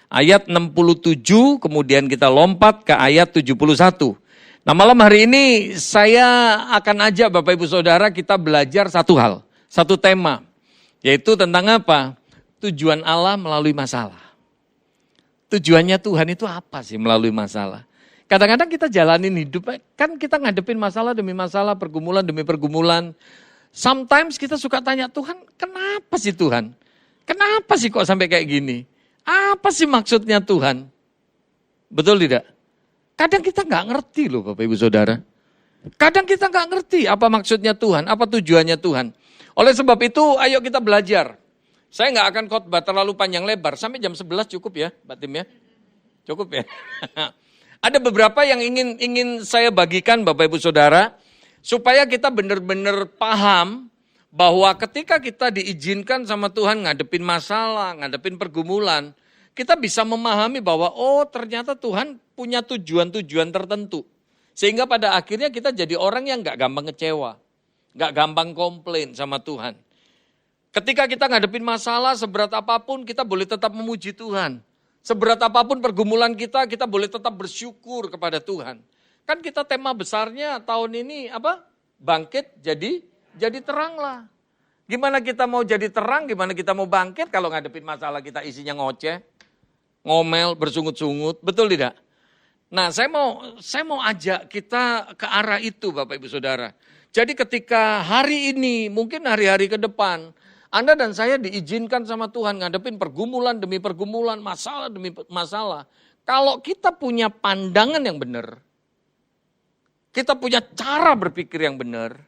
ayat 67, kemudian kita lompat ke ayat 71. Nah, malam hari ini saya akan ajak Bapak Ibu Saudara kita belajar satu hal, satu tema, yaitu tentang apa? Tujuan Allah melalui masalah. Tujuannya Tuhan itu apa sih melalui masalah? Kadang-kadang kita jalanin hidup, kan kita ngadepin masalah demi masalah, pergumulan demi pergumulan. Sometimes kita suka tanya, Tuhan kenapa sih Tuhan? Kenapa sih kok sampai kayak gini? Apa sih maksudnya Tuhan? Betul tidak? Kadang kita nggak ngerti loh Bapak Ibu Saudara. Kadang kita nggak ngerti apa maksudnya Tuhan, apa tujuannya Tuhan. Oleh sebab itu ayo kita belajar. Saya nggak akan khotbah terlalu panjang lebar, sampai jam 11 cukup ya Mbak Tim ya? Cukup ya? Ada beberapa yang ingin saya bagikan Bapak Ibu Saudara, supaya kita benar-benar paham bahwa ketika kita diizinkan sama Tuhan ngadepin masalah, ngadepin pergumulan, kita bisa memahami bahwa oh ternyata Tuhan punya tujuan-tujuan tertentu. Sehingga pada akhirnya kita jadi orang yang gak gampang kecewa, gak gampang komplain sama Tuhan. Ketika kita ngadepin masalah seberat apapun kita boleh tetap memuji Tuhan. Seberat apapun pergumulan kita boleh tetap bersyukur kepada Tuhan. Kan kita tema besarnya tahun ini apa? Bangkit jadi teranglah. Gimana kita mau jadi terang, gimana kita mau bangkit kalau ngadepin masalah kita isinya ngoceh, ngomel, bersungut-sungut, betul tidak? Nah saya mau ajak kita ke arah itu Bapak Ibu Saudara. Jadi ketika hari ini, mungkin hari-hari ke depan, Anda dan saya diizinkan sama Tuhan ngadepin pergumulan demi pergumulan, masalah demi masalah. Kalau kita punya pandangan yang benar, kita punya cara berpikir yang benar,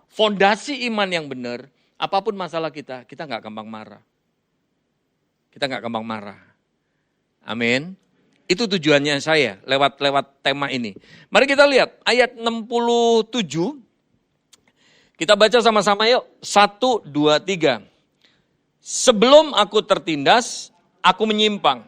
fondasi iman yang benar, apapun masalah kita nggak gampang marah. Kita nggak gampang marah. Amin. Itu tujuannya saya lewat tema ini. Mari kita lihat ayat 67. Kita baca sama-sama yuk. 1, 2, 3. Sebelum aku tertindas, aku menyimpang.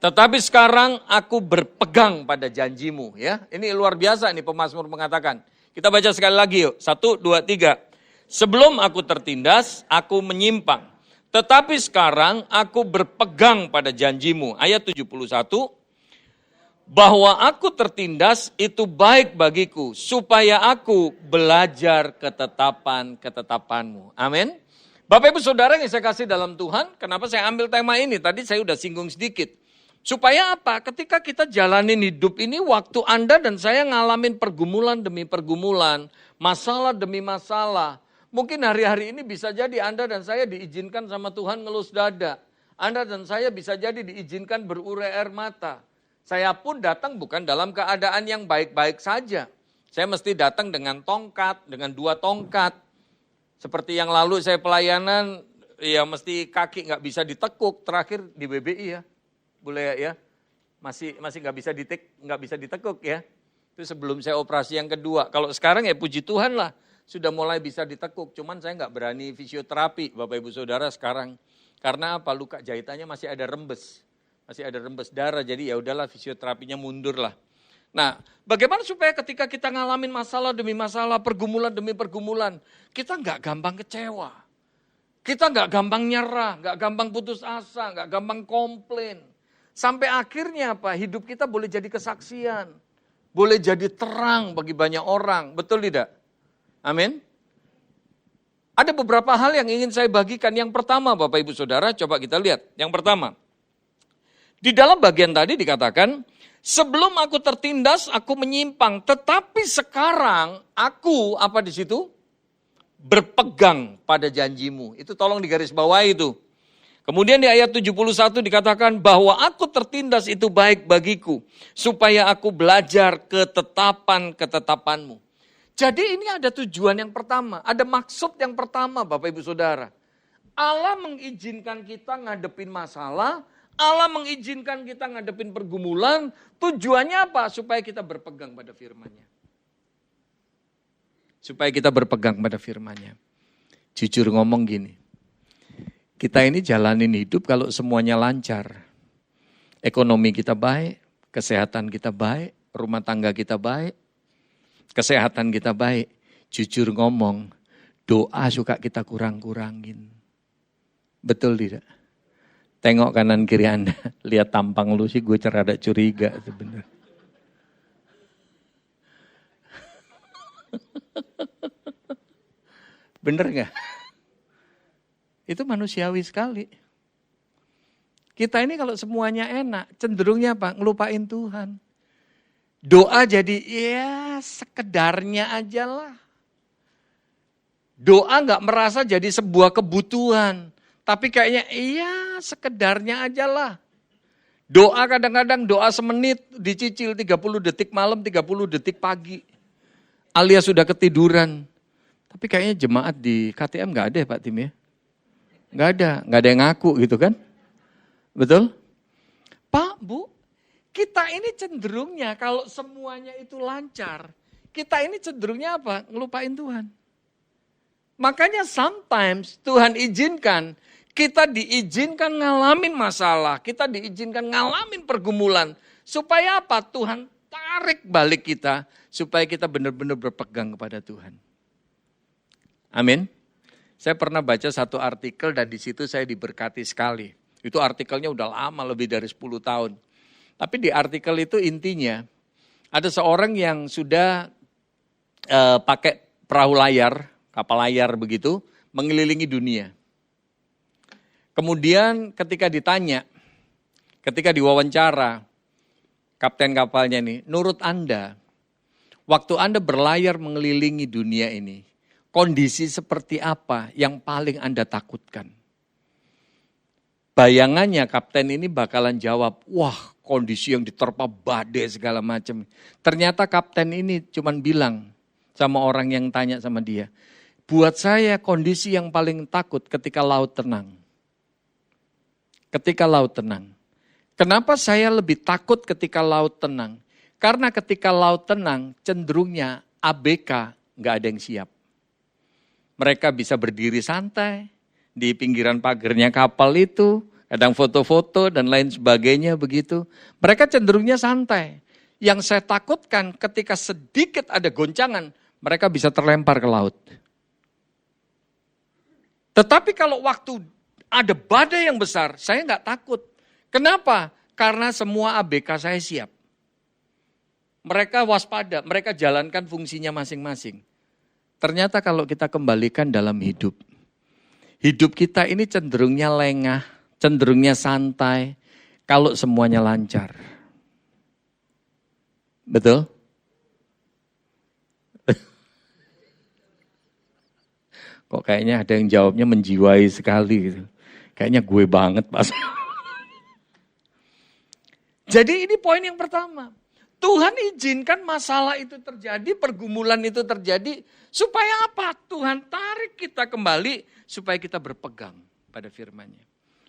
Tetapi sekarang aku berpegang pada janjimu. Ya, ini luar biasa nih pemazmur mengatakan. Kita baca sekali lagi yuk. 1, 2, 3. Sebelum aku tertindas, aku menyimpang. Tetapi sekarang aku berpegang pada janjimu. Ayat 71. Bahwa aku tertindas itu baik bagiku, supaya aku belajar ketetapan-ketetapanmu. Amin. Bapak Ibu Saudara yang saya kasih dalam Tuhan, kenapa saya ambil tema ini? Tadi saya udah singgung sedikit. Supaya apa? Ketika kita jalanin hidup ini, waktu Anda dan saya ngalamin pergumulan demi pergumulan, masalah demi masalah. Mungkin hari-hari ini bisa jadi Anda dan saya diizinkan sama Tuhan ngelus dada. Anda dan saya bisa jadi diizinkan berurai air mata. Saya pun datang bukan dalam keadaan yang baik-baik saja. Saya mesti datang dengan tongkat, dengan 2 tongkat. Seperti yang lalu saya pelayanan, ya mesti kaki nggak bisa ditekuk. Terakhir di BBI ya, boleh ya, masih nggak bisa ditekuk ya. Itu sebelum saya operasi yang kedua. Kalau sekarang ya puji Tuhan lah, sudah mulai bisa ditekuk. Cuman saya nggak berani fisioterapi Bapak Ibu Saudara sekarang. Karena apa? Luka jahitannya masih ada rembes. Masih ada rembes darah, jadi ya udahlah fisioterapinya mundur lah. Nah, bagaimana supaya ketika kita ngalamin masalah demi masalah, pergumulan demi pergumulan, kita nggak gampang kecewa. Kita nggak gampang nyerah, nggak gampang putus asa, nggak gampang komplain. Sampai akhirnya apa? Hidup kita boleh jadi kesaksian. Boleh jadi terang bagi banyak orang, betul tidak? Amin. Ada beberapa hal yang ingin saya bagikan. Yang pertama Bapak Ibu Saudara, coba kita lihat. Yang pertama. Di dalam bagian tadi dikatakan, sebelum aku tertindas, aku menyimpang. Tetapi sekarang aku, apa di situ? Berpegang pada janjimu. Itu tolong digarisbawahi itu. Kemudian di ayat 71 dikatakan, bahwa aku tertindas itu baik bagiku. Supaya aku belajar ketetapan-ketetapanmu. Jadi ini ada tujuan yang pertama. Ada maksud yang pertama Bapak Ibu Saudara. Allah mengizinkan kita ngadepin masalah. Allah mengizinkan kita ngadepin pergumulan, tujuannya apa? Supaya kita berpegang pada firman-Nya. Supaya kita berpegang pada firman-Nya. Jujur ngomong gini, kita ini jalanin hidup kalau semuanya lancar. Ekonomi kita baik, kesehatan kita baik, rumah tangga kita baik, kesehatan kita baik. Jujur ngomong, doa suka kita kurang-kurangin. Betul tidak? Tengok kanan kiri Anda, lihat tampang lu sih gue rada curiga sebenarnya. Bener gak? Itu manusiawi sekali. Kita ini kalau semuanya enak, cenderungnya apa? Ngelupain Tuhan. Doa jadi ya sekedarnya aja lah. Doa gak merasa jadi sebuah kebutuhan. Tapi kayaknya iya sekedarnya aja lah. Doa kadang-kadang doa semenit dicicil 30 detik malam, 30 detik pagi. Alias sudah ketiduran. Tapi kayaknya jemaat di KTM nggak ada ya Pak Tim ya? Nggak ada yang ngaku gitu kan? Betul? Pak, Bu, kita ini cenderungnya kalau semuanya itu lancar, kita ini cenderungnya apa? Ngelupain Tuhan. Makanya sometimes Tuhan izinkan, kita diizinkan ngalamin masalah, kita diizinkan ngalamin pergumulan. Supaya apa? Tuhan tarik balik kita, supaya kita benar-benar berpegang kepada Tuhan. Amin. Saya pernah baca satu artikel dan di situ saya diberkati sekali. Itu artikelnya udah lama, lebih dari 10 tahun. Tapi di artikel itu intinya, ada seorang yang sudah pakai perahu layar, kapal layar begitu, mengelilingi dunia. Kemudian ketika ditanya, ketika diwawancara, kapten kapalnya ini, menurut Anda, waktu Anda berlayar mengelilingi dunia ini, kondisi seperti apa yang paling Anda takutkan? Bayangannya kapten ini bakalan jawab, wah kondisi yang diterpa badai segala macam. Ternyata kapten ini cuman bilang sama orang yang tanya sama dia, buat saya kondisi yang paling takut ketika laut tenang. Ketika laut tenang. Kenapa saya lebih takut ketika laut tenang? Karena ketika laut tenang cenderungnya ABK nggak ada yang siap. Mereka bisa berdiri santai di pinggiran pagarnya kapal itu, kadang foto-foto dan lain sebagainya begitu. Mereka cenderungnya santai. Yang saya takutkan ketika sedikit ada goncangan, mereka bisa terlempar ke laut. Tetapi kalau waktu ada badai yang besar, saya nggak takut. Kenapa? Karena semua ABK saya siap. Mereka waspada, mereka jalankan fungsinya masing-masing. Ternyata kalau kita kembalikan dalam hidup, hidup kita ini cenderungnya lengah, cenderungnya santai, kalau semuanya lancar. Betul? Kok kayaknya ada yang jawabnya menjiwai sekali gitu. Kayaknya gue banget Pak. Jadi ini poin yang pertama. Tuhan izinkan masalah itu terjadi, pergumulan itu terjadi. Supaya apa? Tuhan tarik kita kembali supaya kita berpegang pada firman-Nya.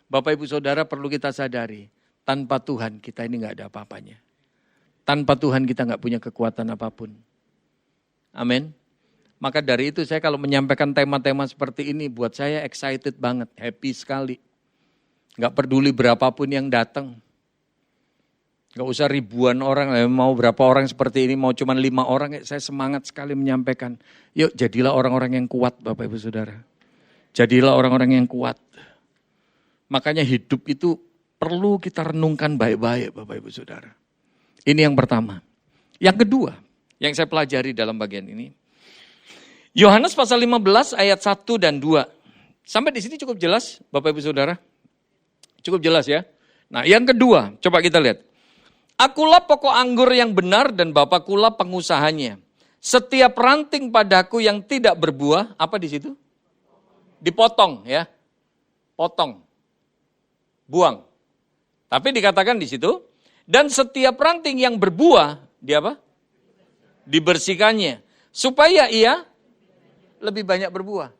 Bapak Ibu Saudara perlu kita sadari, tanpa Tuhan kita ini gak ada apa-apanya. Tanpa Tuhan kita gak punya kekuatan apapun. Amin. Maka dari itu saya kalau menyampaikan tema-tema seperti ini buat saya excited banget, happy sekali. Gak peduli berapapun yang datang. Gak usah ribuan orang, mau berapa orang seperti ini, mau cuma 5 orang, saya semangat sekali menyampaikan. Yuk jadilah orang-orang yang kuat Bapak Ibu Saudara. Jadilah orang-orang yang kuat. Makanya hidup itu perlu kita renungkan baik-baik Bapak Ibu Saudara. Ini yang pertama. Yang kedua, yang saya pelajari dalam bagian ini. Yohanes pasal 15 ayat 1 dan 2. Sampai di sini cukup jelas Bapak Ibu Saudara? Cukup jelas ya. Nah yang kedua, coba kita lihat. Akulah pokok anggur yang benar dan Bapakulah pengusahanya. Setiap ranting padaku yang tidak berbuah, apa di situ? Dipotong ya. Potong. Buang. Tapi dikatakan di situ, dan setiap ranting yang berbuah, dia apa? Dibersihkannya. Supaya ia lebih banyak berbuah.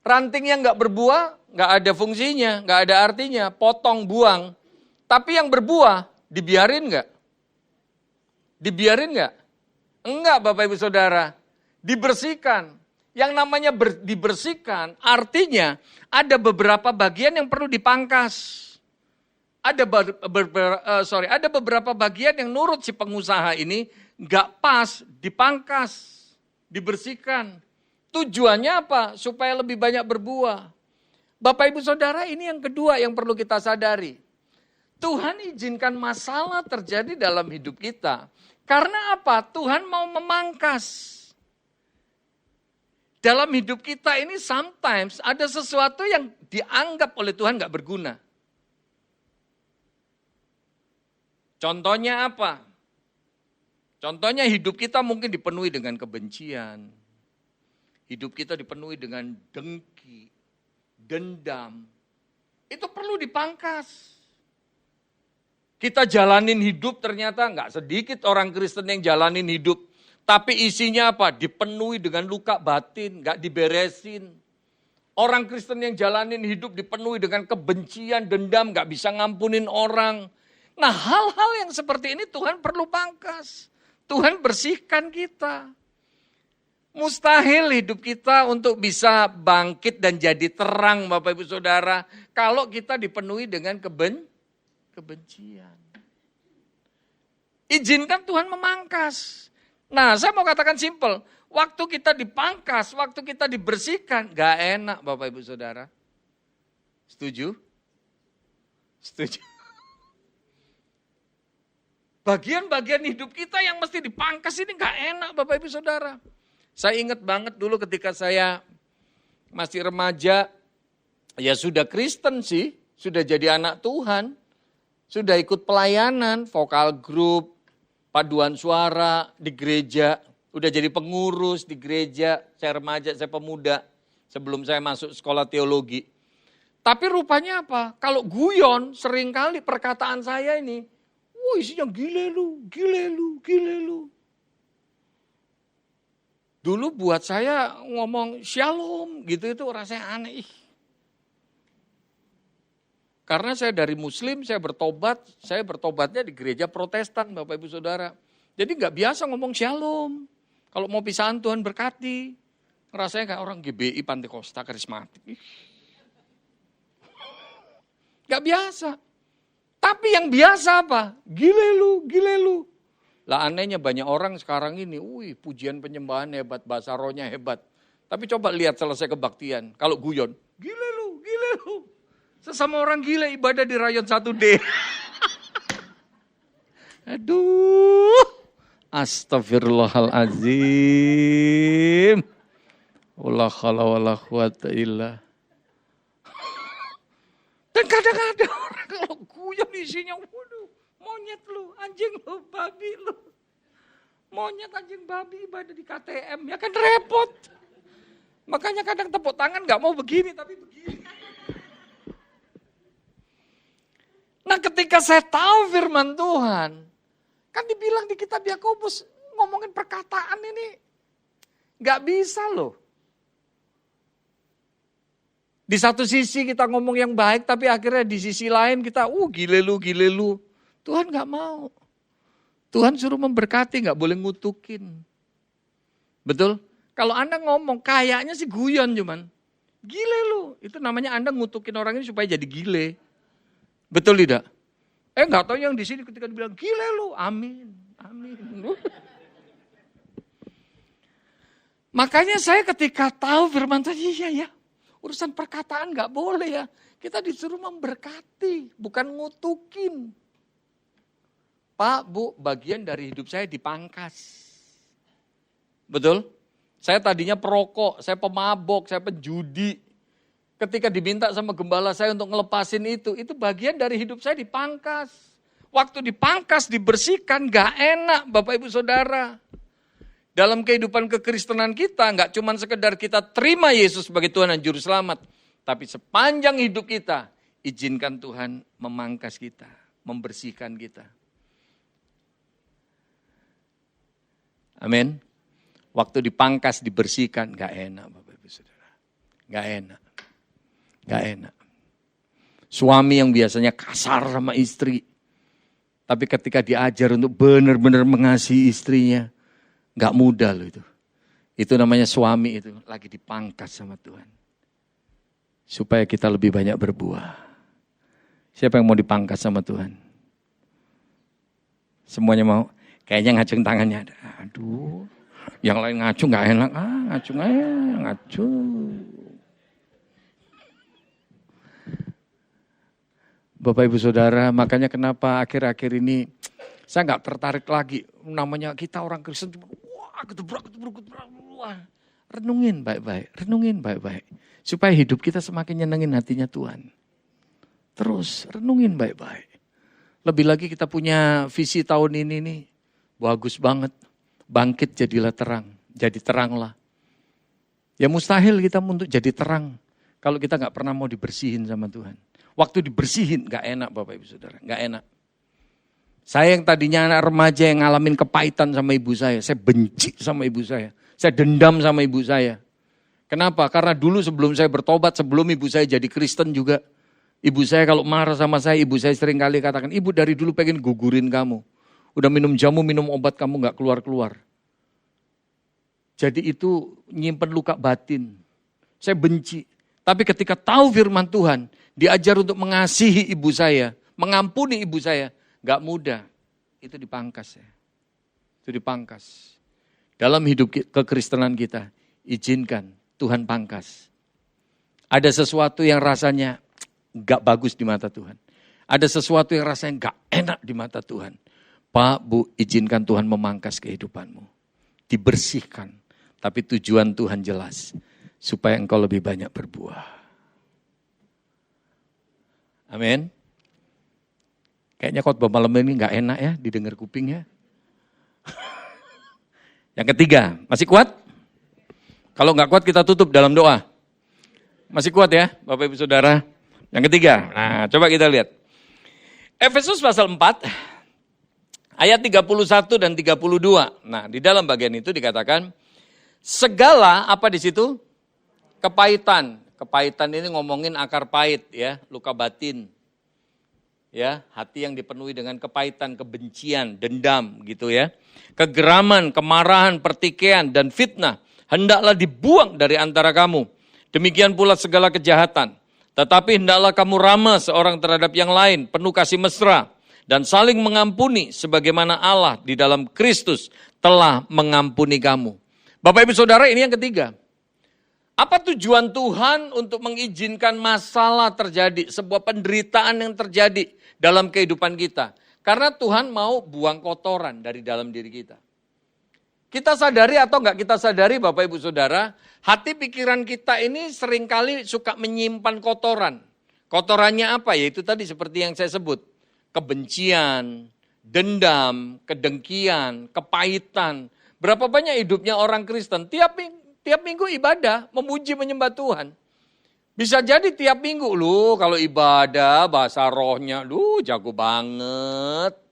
Ranting yang gak berbuah, gak ada fungsinya, gak ada artinya, potong, buang. Tapi yang berbuah, dibiarin gak? Dibiarin gak? Enggak Bapak Ibu Saudara, dibersihkan. Yang namanya dibersihkan artinya ada beberapa bagian yang perlu dipangkas. Ada beberapa bagian yang nurut si pengusaha ini gak pas, dipangkas, dibersihkan. Tujuannya apa? Supaya lebih banyak berbuah. Bapak Ibu Saudara, ini yang kedua yang perlu kita sadari. Tuhan izinkan masalah terjadi dalam hidup kita. Karena apa? Tuhan mau memangkas. Dalam hidup kita ini sometimes ada sesuatu yang dianggap oleh Tuhan gak berguna. Contohnya apa? Contohnya hidup kita mungkin dipenuhi dengan kebencian. Hidup kita dipenuhi dengan dengki, dendam. Itu perlu dipangkas. Kita jalanin hidup ternyata nggak sedikit orang Kristen yang jalanin hidup. Tapi isinya apa? Dipenuhi dengan luka batin, nggak diberesin. Orang Kristen yang jalanin hidup dipenuhi dengan kebencian, dendam, nggak bisa ngampunin orang. Nah hal-hal yang seperti ini Tuhan perlu pangkas. Tuhan bersihkan kita. Mustahil hidup kita untuk bisa bangkit dan jadi terang Bapak Ibu Saudara. Kalau kita dipenuhi dengan kebencian. Izinkan Tuhan memangkas. Nah saya mau katakan simpel. Waktu kita dipangkas, waktu kita dibersihkan. Gak enak Bapak Ibu Saudara. Setuju? Setuju. Bagian-bagian hidup kita yang mesti dipangkas ini gak enak Bapak Ibu Saudara. Saya ingat banget dulu ketika saya masih remaja, ya sudah Kristen sih, sudah jadi anak Tuhan, sudah ikut pelayanan, vokal grup, paduan suara di gereja, udah jadi pengurus di gereja, saya remaja, saya pemuda, sebelum saya masuk sekolah teologi. Tapi rupanya apa? Kalau guyon, seringkali perkataan saya ini, wah isinya gile lu, gile lu, gile lu. Dulu buat saya ngomong shalom gitu itu rasanya aneh. Karena saya dari muslim, saya bertobatnya di gereja Protestan Bapak Ibu Saudara. Jadi nggak biasa ngomong shalom. Kalau mau pisahan Tuhan berkati. Rasanya kayak orang GBI Pantekosta karismatik. Gak biasa. Tapi yang biasa apa? Gile lu, gile lu. Lah anehnya banyak orang sekarang ini, pujian penyembahan hebat, bahasa rohnya hebat. Tapi coba lihat selesai kebaktian, kalau guyon, gile lu, gile lu. Sesama orang gile ibadah di rayon 1D. Aduh, astagfirullahaladzim. Wala khala wala quwata illa. Dan kadang ada orang kalau guyon isinya, waduh. Monyet lu, anjing lu, babi lu. Monyet, anjing, babi ibadah di KTM. Ya kan repot. Makanya kadang tepuk tangan gak mau begini, tapi begini. Nah ketika saya tahu firman Tuhan. Kan dibilang di kitab Yakobus ngomongin perkataan ini. Gak bisa loh. Di satu sisi kita ngomong yang baik, tapi akhirnya di sisi lain kita, gile lu, gile lu. Tuhan gak mau. Tuhan suruh memberkati, gak boleh ngutukin. Betul? Kalau Anda ngomong, kayaknya sih guyon cuman. Gile lu. Itu namanya Anda ngutukin orang ini supaya jadi gile. Betul tidak? Gak tahu yang di sini ketika dibilang, gile lu. Amin. Amin. Makanya saya ketika tahu firman Tuhan, iya ya. Urusan perkataan gak boleh ya. Kita disuruh memberkati, bukan ngutukin. Pak, Bu, bagian dari hidup saya dipangkas. Betul? Saya tadinya perokok, saya pemabok, saya penjudi. Ketika diminta sama gembala saya untuk ngelepasin itu bagian dari hidup saya dipangkas. Waktu dipangkas, dibersihkan, gak enak Bapak Ibu Saudara. Dalam kehidupan kekristenan kita, gak cuma sekedar kita terima Yesus sebagai Tuhan dan Juru Selamat. Tapi sepanjang hidup kita, izinkan Tuhan memangkas kita, membersihkan kita. Amin. Waktu dipangkas, dibersihkan, gak enak Bapak Ibu Saudara. Gak enak. Gak enak. Suami yang biasanya kasar sama istri. Tapi ketika diajar untuk benar-benar mengasihi istrinya, gak mudah loh itu. Itu namanya suami itu, lagi dipangkas sama Tuhan. Supaya kita lebih banyak berbuah. Siapa yang mau dipangkas sama Tuhan? Semuanya mau? Kayaknya ngacung tangannya. Aduh, yang lain ngacung gak enak. Ngacung aja, ngacung. Bapak Ibu Saudara, makanya kenapa akhir-akhir ini saya gak tertarik lagi. Namanya kita orang Kristen, ketebrak. Renungin baik-baik. Supaya hidup kita semakin nyenengin hatinya Tuhan. Terus, renungin baik-baik. Lebih lagi kita punya visi tahun ini nih. Bagus banget, bangkit jadilah terang, jadi teranglah. Ya mustahil kita untuk jadi terang kalau kita gak pernah mau dibersihin sama Tuhan. Waktu dibersihin gak enak Bapak Ibu Saudara, gak enak. Saya yang tadinya anak remaja yang ngalamin kepahitan sama ibu saya benci sama ibu saya dendam sama ibu saya. Kenapa? Karena dulu sebelum saya bertobat, sebelum ibu saya jadi Kristen juga, ibu saya kalau marah sama saya, ibu saya sering kali katakan, ibu dari dulu pengen gugurin kamu. Udah minum jamu, minum obat kamu gak keluar-keluar. Jadi itu nyimpen luka batin. Saya benci. Tapi ketika tahu firman Tuhan, diajar untuk mengasihi ibu saya, mengampuni ibu saya, gak mudah. Itu dipangkas ya. Itu dipangkas. Dalam hidup kekristenan kita, izinkan Tuhan pangkas. Ada sesuatu yang rasanya gak bagus di mata Tuhan. Ada sesuatu yang rasanya gak enak di mata Tuhan. Pak, Bu, izinkan Tuhan memangkas kehidupanmu. Dibersihkan. Tapi tujuan Tuhan jelas. Supaya engkau lebih banyak berbuah. Amin. Kayaknya khotbah malam ini gak enak ya didengar kupingnya. Yang ketiga, masih kuat? Kalau gak kuat kita tutup dalam doa. Masih kuat ya Bapak Ibu Saudara? Yang ketiga, nah coba kita lihat. Efesus pasal 4, ayat 31 dan 32. Nah di dalam bagian itu dikatakan, segala apa di situ? Kepahitan. Kepahitan ini ngomongin akar pahit ya, luka batin. Ya, hati yang dipenuhi dengan kepahitan, kebencian, dendam gitu ya. Kegeraman, kemarahan, pertikaian dan fitnah hendaklah dibuang dari antara kamu. Demikian pula segala kejahatan. Tetapi hendaklah kamu ramah seorang terhadap yang lain, penuh kasih mesra dan saling mengampuni sebagaimana Allah di dalam Kristus telah mengampuni kamu. Bapak Ibu Saudara, ini yang ketiga. Apa tujuan Tuhan untuk mengizinkan masalah terjadi, sebuah penderitaan yang terjadi dalam kehidupan kita? Karena Tuhan mau buang kotoran dari dalam diri kita. Kita sadari atau enggak kita sadari Bapak Ibu Saudara, hati pikiran kita ini seringkali suka menyimpan kotoran. Kotorannya apa? Yaitu tadi seperti yang saya sebut. Kebencian, dendam, kedengkian, kepahitan. Berapa banyak hidupnya orang Kristen tiap minggu ibadah, memuji menyembah Tuhan. Bisa jadi tiap minggu, lu kalau ibadah bahasa rohnya, lu jago banget.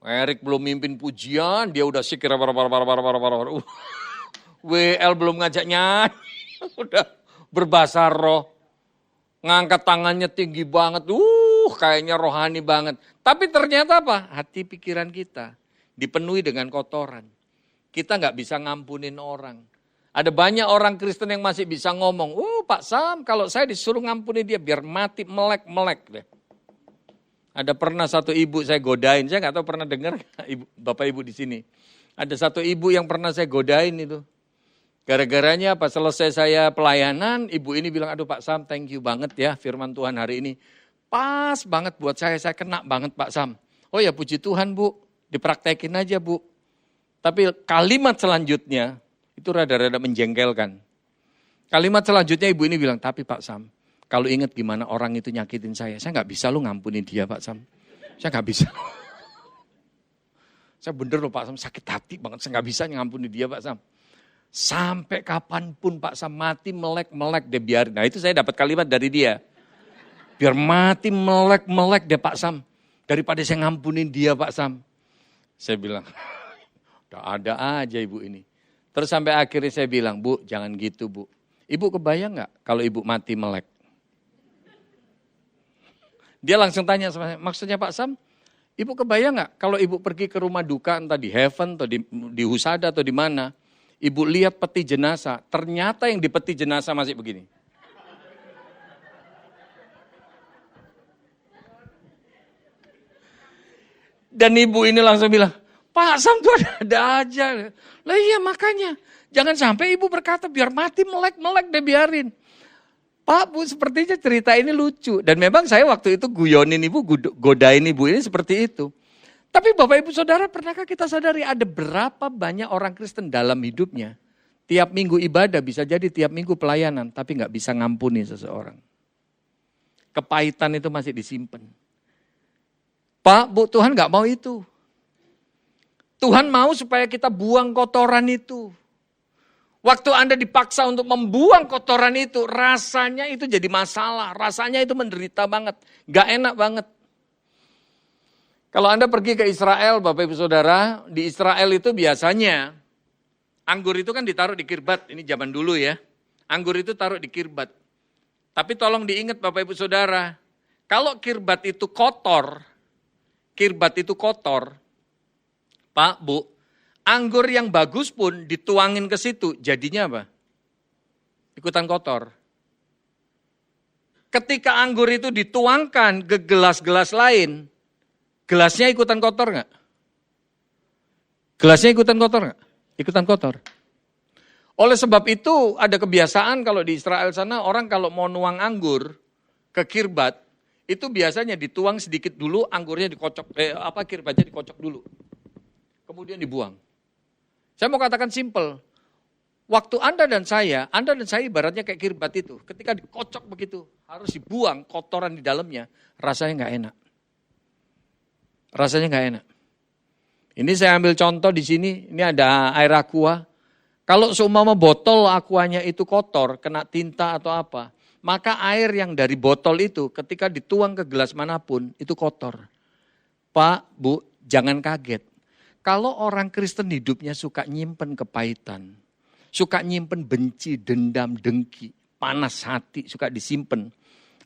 Erik belum mimpin pujian, dia udah sikir. WL belum ngajak nyanyi, udah berbahasa roh. Ngangkat tangannya tinggi banget, kayaknya rohani banget. Tapi ternyata apa? Hati pikiran kita dipenuhi dengan kotoran. Kita nggak bisa ngampunin orang. Ada banyak orang Kristen yang masih bisa ngomong, Pak Sam, kalau saya disuruh ngampuni dia biar mati melek-melek deh. Ada pernah satu ibu saya godain, saya nggak tahu pernah dengar Bapak Ibu di sini. Ada satu ibu yang pernah saya godain itu. Gara-garanya apa? Selesai saya pelayanan, ibu ini bilang, aduh Pak Sam, thank you banget ya firman Tuhan hari ini. Pas banget buat saya kena banget Pak Sam. Oh ya puji Tuhan Bu, dipraktekin aja Bu. Tapi kalimat selanjutnya, itu rada-rada menjengkelkan. Kalimat selanjutnya ibu ini bilang, tapi Pak Sam, kalau ingat gimana orang itu nyakitin saya nggak bisa lu ngampuni dia Pak Sam. Saya nggak bisa. Saya bener loh Pak Sam, sakit hati banget, saya nggak bisa ngampuni dia Pak Sam. Sampai kapanpun Pak Sam mati melek-melek deh biarin. Nah itu saya dapat kalimat dari dia. Biar mati melek-melek deh Pak Sam. Daripada saya ngampunin dia Pak Sam. Saya bilang, udah ada aja ibu ini. Terus sampai akhirnya saya bilang, Bu jangan gitu Bu. Ibu kebayang gak kalau ibu mati melek? Dia langsung tanya sama saya, maksudnya Pak Sam, ibu kebayang gak kalau ibu pergi ke rumah duka entah di Heaven atau di Husada atau di mana. Ibu lihat peti jenazah, ternyata yang di peti jenazah masih begini. Dan ibu ini langsung bilang, Pak Sam tuh ada aja. Lah iya makanya, jangan sampai ibu berkata biar mati melek-melek deh biarin. Pak Bu sepertinya cerita ini lucu. Dan memang saya waktu itu guyonin ibu, godain ibu ini seperti itu. Tapi Bapak Ibu Saudara pernahkah kita sadari ada berapa banyak orang Kristen dalam hidupnya. Tiap minggu ibadah bisa jadi tiap minggu pelayanan tapi gak bisa ngampuni seseorang. Kepahitan itu masih disimpan. Pak Bu Tuhan gak mau itu. Tuhan mau supaya kita buang kotoran itu. Waktu Anda dipaksa untuk membuang kotoran itu, rasanya itu jadi masalah. Rasanya itu menderita banget. Gak enak banget. Kalau Anda pergi ke Israel, Bapak Ibu Saudara, di Israel itu biasanya anggur itu kan ditaruh di kirbat. Ini zaman dulu ya. Anggur itu taruh di kirbat. Tapi tolong diingat Bapak Ibu Saudara, kalau kirbat itu kotor, Pak, Bu, anggur yang bagus pun dituangin ke situ, jadinya apa? Ikutan kotor. Ketika anggur itu dituangkan ke gelas-gelas lain, gelasnya ikutan kotor nggak? Gelasnya ikutan kotor nggak? Ikutan kotor. Oleh sebab itu ada kebiasaan kalau di Israel sana orang kalau mau nuang anggur ke kirbat, itu biasanya dituang sedikit dulu, anggurnya dikocok, kirbatnya dikocok dulu. Kemudian dibuang. Saya mau katakan simple. Waktu Anda dan saya ibaratnya kayak kirbat itu. Ketika dikocok begitu, harus dibuang kotoran di dalamnya. Rasanya nggak enak. Rasanya nggak enak. Ini saya ambil contoh di sini. Ini ada air aqua. Kalau seumpama botol aquanya itu kotor, kena tinta atau apa, maka air yang dari botol itu ketika dituang ke gelas manapun, itu kotor. Pak, Bu, jangan kaget. Kalau orang Kristen hidupnya suka nyimpen kepahitan, suka nyimpen benci, dendam, dengki, panas hati, suka disimpan.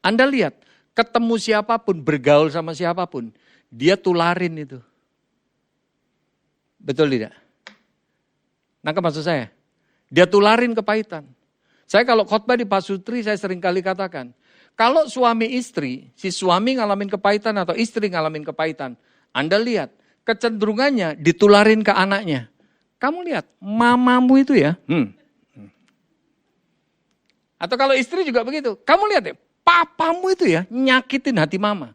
Anda lihat, ketemu siapapun, bergaul sama siapapun, dia tularin itu. Betul tidak? Nangkep maksud saya? Dia tularin kepahitan. Saya kalau khotbah di Pasutri, saya sering kali katakan, kalau suami istri, si suami ngalamin kepahitan atau istri ngalamin kepahitan, Anda lihat, kecenderungannya ditularin ke anaknya. Kamu lihat, mamamu itu ya. Atau kalau istri juga begitu. Kamu lihat ya, papamu itu ya, nyakitin hati mama.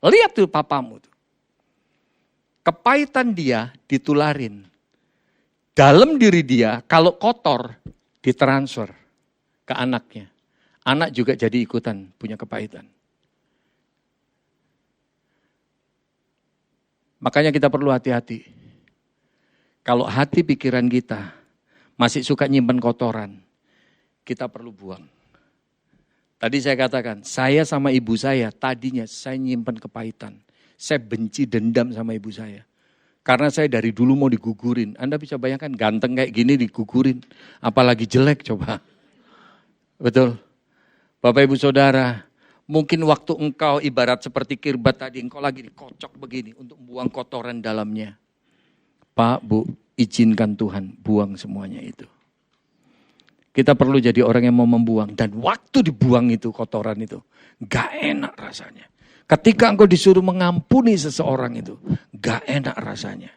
Lihat tuh papamu tuh. Kepahitan dia ditularin. Dalam diri dia, kalau kotor, ditransfer ke anaknya. Anak juga jadi ikutan punya kepahitan. Makanya kita perlu hati-hati. Kalau hati pikiran kita masih suka nyimpen kotoran, kita perlu buang. Tadi saya katakan, saya sama ibu saya tadinya saya nyimpen kepahitan. Saya benci dendam sama ibu saya. Karena saya dari dulu mau digugurin. Anda bisa bayangkan ganteng kayak gini digugurin. Apalagi jelek coba. Betul. Bapak Ibu Saudara, mungkin waktu engkau ibarat seperti kirbat tadi, engkau lagi dikocok begini untuk buang kotoran dalamnya. Pak, Bu, izinkan Tuhan buang semuanya itu. Kita perlu jadi orang yang mau membuang. Dan waktu dibuang itu kotoran itu, gak enak rasanya. Ketika engkau disuruh mengampuni seseorang itu, gak enak rasanya.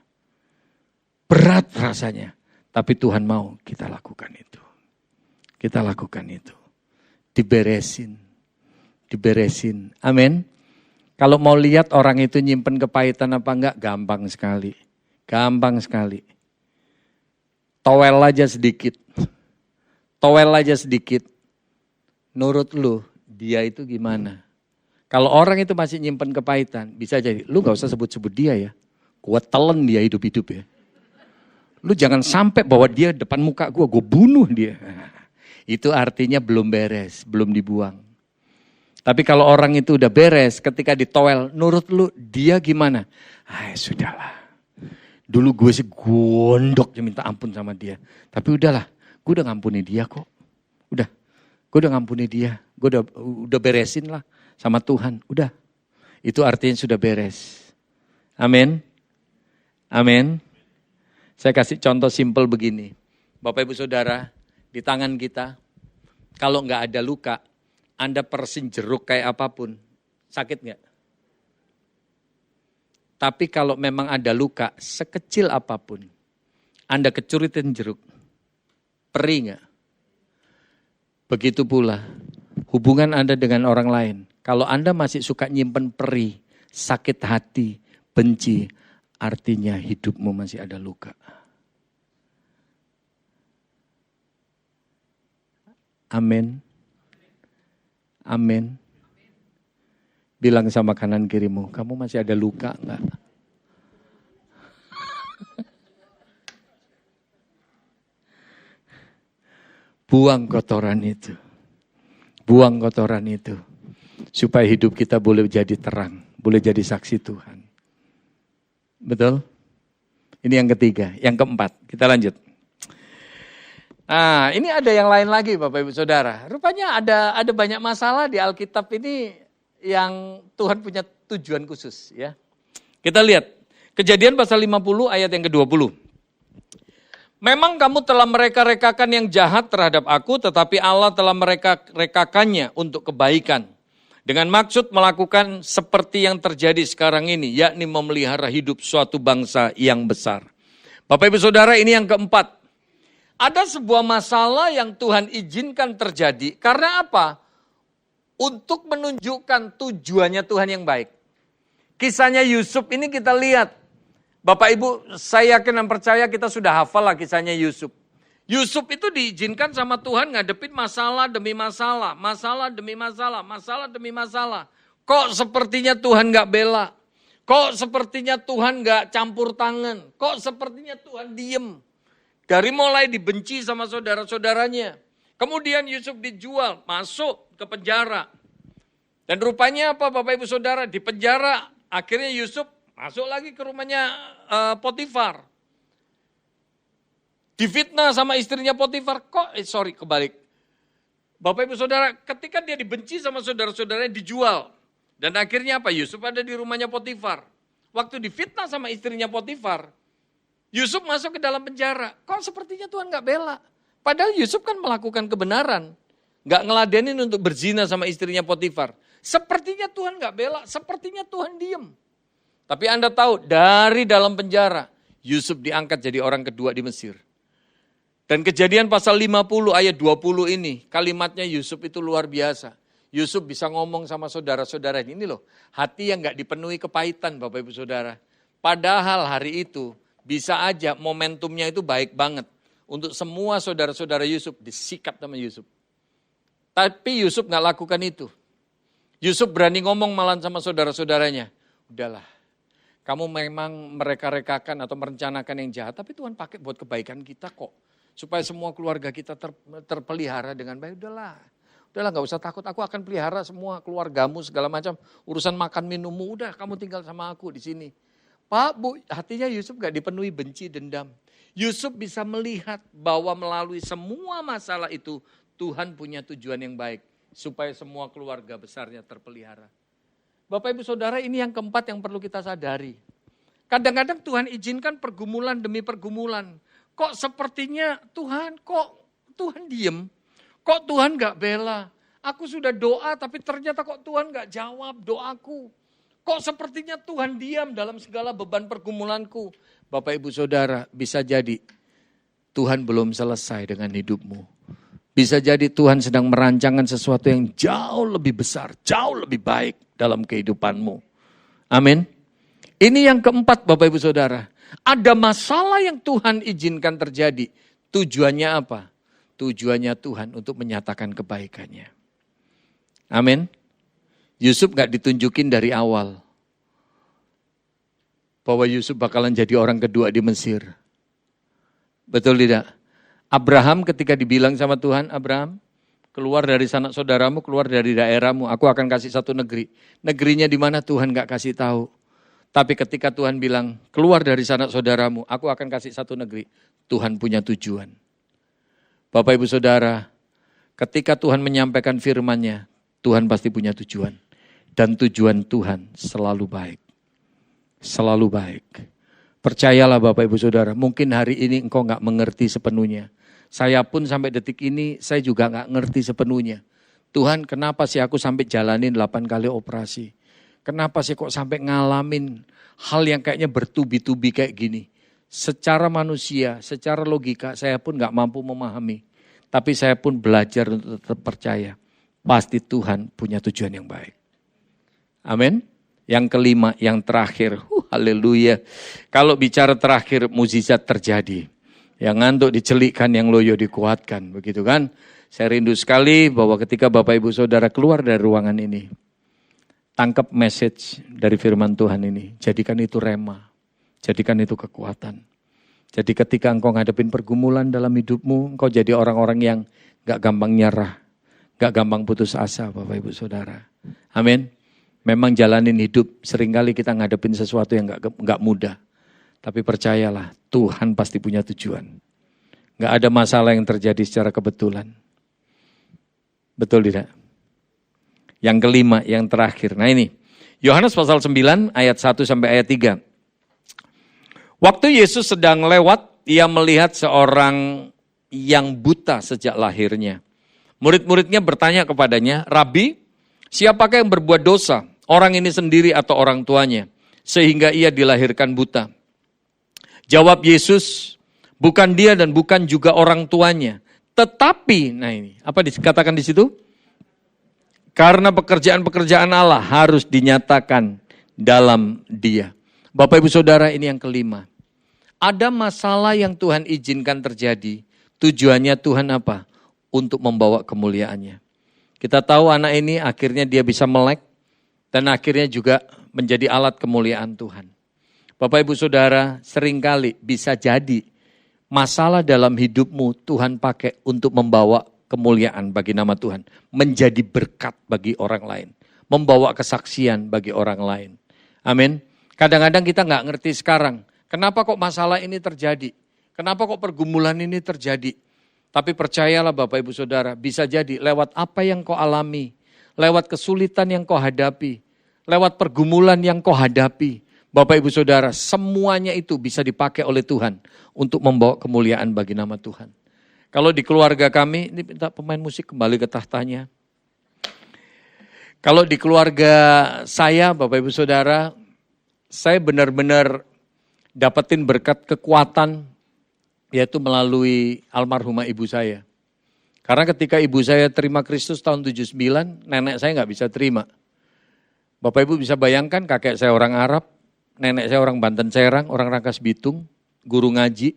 Berat rasanya. Tapi Tuhan mau kita lakukan itu. Kita lakukan itu. Diberesin. Amin. Kalau mau lihat orang itu nyimpen kepahitan apa enggak, gampang sekali. Gampang sekali. Towel aja sedikit. Nurut lu, dia itu gimana? Kalau orang itu masih nyimpen kepahitan, bisa jadi, lu gak usah sebut-sebut dia ya. Gua telan dia hidup-hidup ya. Lu jangan sampai bawa dia depan muka gue bunuh dia. Itu artinya belum beres, belum dibuang. Tapi kalau orang itu udah beres, ketika ditowel, nurut lu, dia gimana? Sudahlah. Dulu gue sih gondok minta ampun sama dia. Tapi udahlah, gue udah ngampuni dia kok. Gue udah ngampuni dia. Gue udah beresin lah sama Tuhan. Udah. Itu artinya sudah beres. Amin. Saya kasih contoh simpel begini. Bapak Ibu Saudara, di tangan kita, kalau nggak ada luka, Anda persin jeruk kayak apapun, sakit nggak? Tapi kalau memang ada luka, sekecil apapun, Anda kecuritin jeruk, perih nggak? Begitu pula, hubungan Anda dengan orang lain. Kalau Anda masih suka nyimpen perih, sakit hati, benci, artinya hidupmu masih ada luka. Amin. Bilang sama kanan kirimu, kamu masih ada luka enggak? Buang kotoran itu. Supaya hidup kita boleh jadi terang, boleh jadi saksi Tuhan. Betul? Ini yang ketiga. Yang keempat, kita lanjut. Nah, ini ada yang lain lagi Bapak Ibu Saudara. Rupanya ada banyak masalah di Alkitab ini yang Tuhan punya tujuan khusus ya. Kita lihat Kejadian pasal 50 ayat yang ke-20. Memang kamu telah mereka-rekakan yang jahat terhadap aku, tetapi Allah telah mereka-rekakannya untuk kebaikan. Dengan maksud melakukan seperti yang terjadi sekarang ini, yakni memelihara hidup suatu bangsa yang besar. Bapak Ibu Saudara, ini yang keempat. Ada sebuah masalah yang Tuhan izinkan terjadi. Karena apa? Untuk menunjukkan tujuannya Tuhan yang baik. Kisahnya Yusuf ini kita lihat. Bapak Ibu, saya yakin dan percaya kita sudah hafal lah kisahnya Yusuf. Yusuf itu diizinkan sama Tuhan ngadepin masalah demi masalah. Masalah demi masalah, masalah demi masalah. Kok sepertinya Tuhan gak bela? Kok sepertinya Tuhan gak campur tangan? Kok sepertinya Tuhan diem? Dari mulai dibenci sama saudara-saudaranya. Kemudian Yusuf dijual, masuk ke penjara. Dan rupanya apa Bapak Ibu Saudara? Di penjara akhirnya Yusuf masuk lagi ke rumahnya Potifar. Difitnah sama istrinya Potifar. Kebalik. Bapak Ibu Saudara, ketika dia dibenci sama saudara-saudaranya dijual. Dan akhirnya apa? Yusuf ada di rumahnya Potifar. Waktu difitnah sama istrinya Potifar, Yusuf masuk ke dalam penjara. Kok sepertinya Tuhan gak bela? Padahal Yusuf kan melakukan kebenaran. Gak ngeladenin untuk berzina sama istrinya Potifar. Sepertinya Tuhan gak bela, sepertinya Tuhan diem. Tapi Anda tahu, dari dalam penjara, Yusuf diangkat jadi orang kedua di Mesir. Dan Kejadian pasal 50 ayat 20 ini, kalimatnya Yusuf itu luar biasa. Yusuf bisa ngomong sama saudara-saudara ini loh, hati yang gak dipenuhi kepahitan Bapak Ibu Saudara. Padahal hari itu, bisa aja momentumnya itu baik banget. Untuk semua saudara-saudara Yusuf disikat sama Yusuf. Tapi Yusuf gak lakukan itu. Yusuf berani ngomong malah sama saudara-saudaranya. Udahlah, kamu memang mereka-rekakan atau merencanakan yang jahat. Tapi Tuhan pakai buat kebaikan kita kok. Supaya semua keluarga kita terpelihara dengan baik. Udahlah gak usah takut. Aku akan pelihara semua keluargamu segala macam. Urusan makan minummu, udah kamu tinggal sama aku di sini. Pak, Bu, hatinya Yusuf gak dipenuhi benci, dendam. Yusuf bisa melihat bahwa melalui semua masalah itu, Tuhan punya tujuan yang baik. Supaya semua keluarga besarnya terpelihara. Bapak Ibu Saudara, ini yang keempat yang perlu kita sadari. Kadang-kadang Tuhan izinkan pergumulan demi pergumulan. Kok sepertinya Tuhan diem? Kok Tuhan gak bela? Aku sudah doa tapi ternyata kok Tuhan gak jawab doaku. Kok sepertinya Tuhan diam dalam segala beban pergumulanku. Bapak Ibu Saudara, bisa jadi Tuhan belum selesai dengan hidupmu. Bisa jadi Tuhan sedang merancangkan sesuatu yang jauh lebih besar, jauh lebih baik dalam kehidupanmu. Amin. Ini yang keempat Bapak Ibu Saudara. Ada masalah yang Tuhan izinkan terjadi. Tujuannya apa? Tujuannya Tuhan untuk menyatakan kebaikannya. Amin. Yusuf gak ditunjukin dari awal bahwa Yusuf bakalan jadi orang kedua di Mesir. Betul tidak? Abraham ketika dibilang sama Tuhan, Abraham keluar dari sanak saudaramu, keluar dari daerahmu, aku akan kasih satu negeri. Negerinya di mana Tuhan gak kasih tahu. Tapi ketika Tuhan bilang, keluar dari sanak saudaramu, aku akan kasih satu negeri. Tuhan punya tujuan. Bapak Ibu Saudara, ketika Tuhan menyampaikan firman-Nya, Tuhan pasti punya tujuan. Dan tujuan Tuhan selalu baik. Selalu baik. Percayalah Bapak Ibu Saudara, mungkin hari ini engkau gak mengerti sepenuhnya. Saya pun sampai detik ini, saya juga gak ngerti sepenuhnya. Tuhan, kenapa sih aku sampai jalanin 8 kali operasi? Kenapa sih kok sampai ngalamin hal yang kayaknya bertubi-tubi kayak gini? Secara manusia, secara logika, saya pun gak mampu memahami. Tapi saya pun belajar untuk tetap percaya. Pasti Tuhan punya tujuan yang baik. Amin. Yang kelima, yang terakhir. Haleluya. Kalau bicara terakhir, mukjizat terjadi. Yang ngantuk dicelikkan, yang loyo dikuatkan. Begitu kan? Saya rindu sekali bahwa ketika Bapak Ibu Saudara keluar dari ruangan ini, tangkap message dari firman Tuhan ini. Jadikan itu rema. Jadikan itu kekuatan. Jadi ketika engkau ngadepin pergumulan dalam hidupmu, engkau jadi orang-orang yang gak gampang nyerah. Gak gampang putus asa Bapak Ibu Saudara. Amin. Memang jalanin hidup, seringkali kita ngadepin sesuatu yang gak mudah. Tapi percayalah, Tuhan pasti punya tujuan. Gak ada masalah yang terjadi secara kebetulan. Betul tidak? Yang kelima, yang terakhir. Nah ini, Yohanes pasal 9 ayat 1 sampai ayat 3. Waktu Yesus sedang lewat, ia melihat seorang yang buta sejak lahirnya. Murid-muridnya bertanya kepadanya, Rabi, siapakah yang berbuat dosa? Orang ini sendiri atau orang tuanya? Sehingga ia dilahirkan buta. Jawab Yesus, bukan dia dan bukan juga orang tuanya. Tetapi, nah ini, apa dikatakan di situ? Karena pekerjaan-pekerjaan Allah harus dinyatakan dalam dia. Bapak Ibu Saudara, ini yang kelima. Ada masalah yang Tuhan izinkan terjadi. Tujuannya Tuhan apa? Untuk membawa kemuliaannya. Kita tahu anak ini akhirnya dia bisa melek. Dan akhirnya juga menjadi alat kemuliaan Tuhan. Bapak Ibu Saudara, seringkali bisa jadi masalah dalam hidupmu Tuhan pakai untuk membawa kemuliaan bagi nama Tuhan. Menjadi berkat bagi orang lain. Membawa kesaksian bagi orang lain. Amin. Kadang-kadang kita nggak ngerti sekarang. Kenapa kok masalah ini terjadi? Kenapa kok pergumulan ini terjadi? Tapi percayalah Bapak Ibu Saudara, bisa jadi lewat apa yang kau alami, lewat kesulitan yang kau hadapi, lewat pergumulan yang kau hadapi. Bapak Ibu Saudara, semuanya itu bisa dipakai oleh Tuhan untuk membawa kemuliaan bagi nama Tuhan. Kalau di keluarga kami, ini minta pemain musik kembali ke tahtanya. Kalau di keluarga saya, Bapak Ibu Saudara, saya benar-benar dapetin berkat kekuatan, yaitu melalui almarhumah ibu saya. Karena ketika ibu saya terima Kristus tahun 79, nenek saya nggak bisa terima. Bapak Ibu bisa bayangkan kakek saya orang Arab, nenek saya orang Banten Serang, orang Rangkas Bitung, guru ngaji.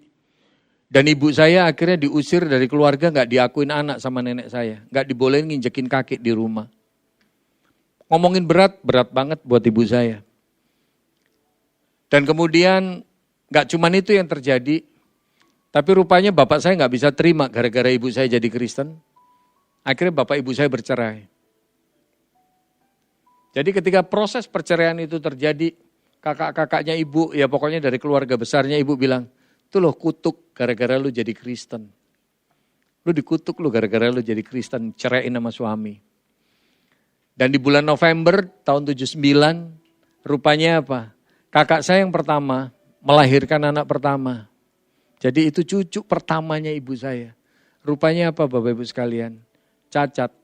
Dan ibu saya akhirnya diusir dari keluarga, nggak diakuin anak sama nenek saya. Nggak dibolehin nginjekin kaki di rumah. Ngomongin berat banget buat ibu saya. Dan kemudian gak cuman itu yang terjadi, tapi rupanya bapak saya gak bisa terima gara-gara ibu saya jadi Kristen. Akhirnya bapak ibu saya bercerai. Jadi ketika proses perceraian itu terjadi, kakak-kakaknya ibu, ya pokoknya dari keluarga besarnya ibu bilang, itu loh kutuk gara-gara lu jadi Kristen. Lu dikutuk lu gara-gara lu jadi Kristen, ceraiin sama suami. Dan di bulan November tahun 79, rupanya apa? Kakak saya yang pertama melahirkan anak pertama. Jadi itu cucu pertamanya ibu saya. Rupanya apa Bapak Ibu sekalian? Cacat,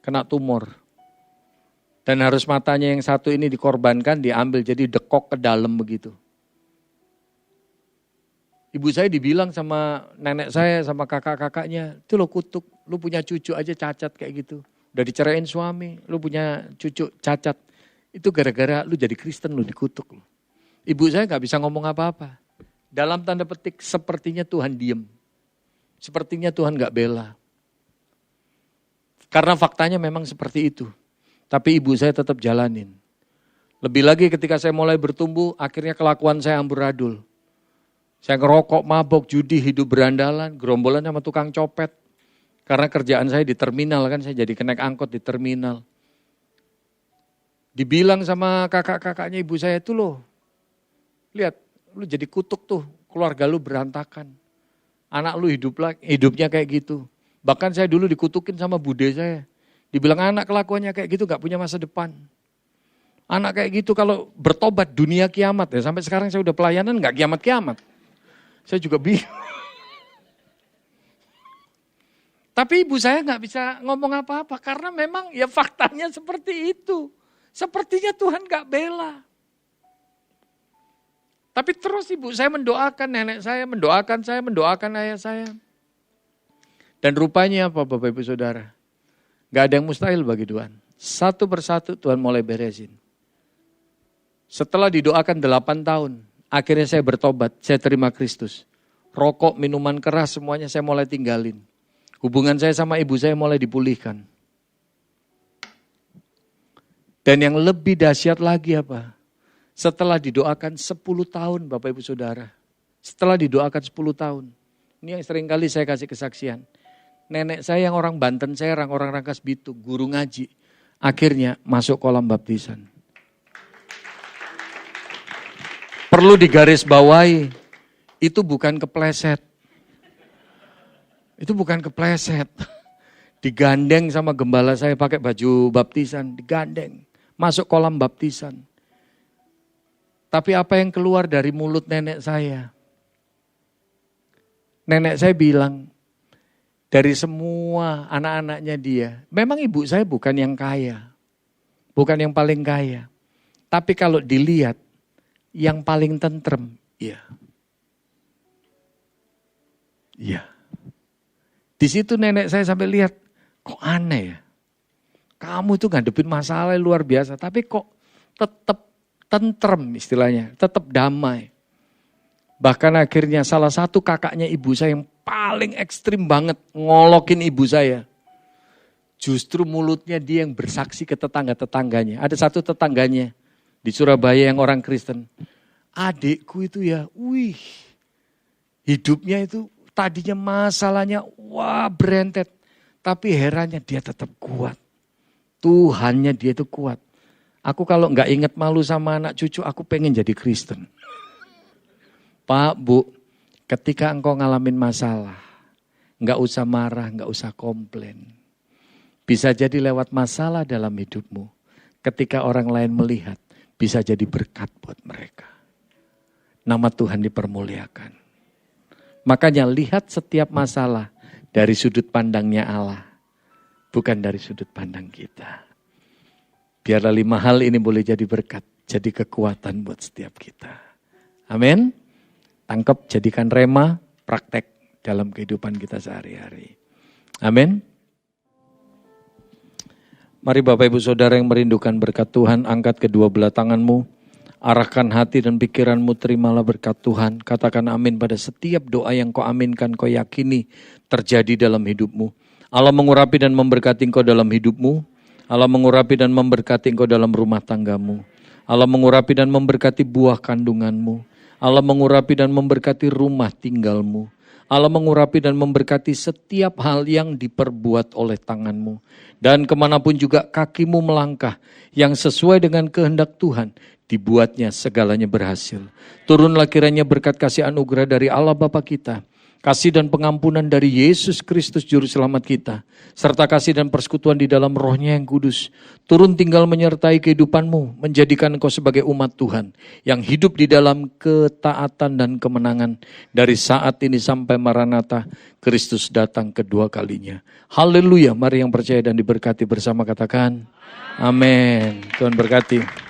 kena tumor. Dan harus matanya yang satu ini dikorbankan, diambil jadi dekok ke dalam begitu. Ibu saya dibilang sama nenek saya, sama kakak-kakaknya, itu lo kutuk, lo punya cucu aja cacat kayak gitu. Udah dicerain suami, lo punya cucu cacat. Itu gara-gara lo jadi Kristen, lo dikutuk lo. Ibu saya gak bisa ngomong apa-apa. Dalam tanda petik, sepertinya Tuhan diem. Sepertinya Tuhan gak bela. Karena faktanya memang seperti itu. Tapi ibu saya tetap jalanin. Lebih lagi ketika saya mulai bertumbuh, akhirnya kelakuan saya amburadul. Saya ngerokok, mabok, judi, hidup berandalan, gerombolan sama tukang copet. Karena kerjaan saya di terminal kan, saya jadi kenaik angkot di terminal. Dibilang sama kakak-kakaknya ibu saya itu loh, lihat, lu jadi kutuk tuh, keluarga lu berantakan. Anak lu hidupnya kayak gitu. Bahkan saya dulu dikutukin sama bude saya. Dibilang anak kelakuannya kayak gitu gak punya masa depan. Anak kayak gitu kalau bertobat dunia kiamat ya. Sampai sekarang saya udah pelayanan gak kiamat-kiamat. Saya juga bingung. Tapi ibu saya gak bisa ngomong apa-apa. Karena memang ya faktanya seperti itu. Sepertinya Tuhan gak bela. Tapi terus ibu saya mendoakan nenek saya, mendoakan ayah saya. Dan rupanya apa Bapak Ibu Saudara? Gak ada yang mustahil bagi Tuhan. Satu persatu Tuhan mulai beresin. Setelah didoakan 8 tahun, akhirnya saya bertobat, saya terima Kristus. Rokok, minuman keras semuanya saya mulai tinggalin. Hubungan saya sama ibu saya mulai dipulihkan. Dan yang lebih dahsyat lagi apa? Setelah didoakan 10 tahun Bapak Ibu Saudara. Setelah didoakan 10 tahun. Ini yang sering kali saya kasih kesaksian. Nenek saya yang orang Banten Serang, orang Rangkas Bitung, guru ngaji. Akhirnya masuk kolam baptisan. perlu digarisbawahi, itu bukan kepleset. Itu bukan kepleset. Digandeng sama gembala saya pakai baju baptisan, digandeng. Masuk kolam baptisan. Tapi apa yang keluar dari mulut nenek saya? Nenek saya bilang, dari semua anak-anaknya dia, memang ibu saya bukan yang kaya. Bukan yang paling kaya. Tapi kalau dilihat, yang paling tentrem, iya. Iya. Di situ nenek saya sampai lihat, kok aneh ya. Kamu itu ngadepin masalah yang luar biasa, tapi kok tetap tentrem istilahnya, tetap damai. Bahkan akhirnya salah satu kakaknya ibu saya yang paling ekstrim banget ngolokin ibu saya. Justru mulutnya dia yang bersaksi ke tetangga-tetangganya. Ada satu tetangganya di Surabaya yang orang Kristen. Adikku itu ya, hidupnya itu tadinya masalahnya berentet. Tapi herannya dia tetap kuat. Tuhannya dia itu kuat. Aku kalau nggak inget malu sama anak cucu, aku pengen jadi Kristen. Pak, Bu, ketika engkau ngalamin masalah, nggak usah marah, nggak usah komplain. Bisa jadi lewat masalah dalam hidupmu. Ketika orang lain melihat, bisa jadi berkat buat mereka. Nama Tuhan dipermuliakan. Makanya lihat setiap masalah dari sudut pandangnya Allah. Bukan dari sudut pandang kita. Biarlah 5 hal ini boleh jadi berkat, jadi kekuatan buat setiap kita. Amin. Tangkap, jadikan rema, praktek dalam kehidupan kita sehari-hari. Amin. Mari Bapak Ibu Saudara yang merindukan berkat Tuhan, angkat kedua belah tanganmu, arahkan hati dan pikiranmu, terimalah berkat Tuhan. Katakan amin pada setiap doa yang kau aminkan, kau yakini terjadi dalam hidupmu. Allah mengurapi dan memberkati engkau dalam hidupmu. Allah mengurapi dan memberkati engkau dalam rumah tanggamu. Allah mengurapi dan memberkati buah kandunganmu. Allah mengurapi dan memberkati rumah tinggalmu. Allah mengurapi dan memberkati setiap hal yang diperbuat oleh tanganmu. Dan kemanapun juga kakimu melangkah, yang sesuai dengan kehendak Tuhan, dibuatnya segalanya berhasil. Turunlah kiranya berkat kasih anugerah dari Allah Bapa kita, kasih dan pengampunan dari Yesus Kristus Juru Selamat kita, serta kasih dan persekutuan di dalam Roh-Nya yang kudus, turun tinggal menyertai kehidupanmu, menjadikan engkau sebagai umat Tuhan, yang hidup di dalam ketaatan dan kemenangan, dari saat ini sampai Maranatha, Kristus datang kedua kalinya. Haleluya, mari yang percaya dan diberkati bersama katakan, amin. Tuhan berkati.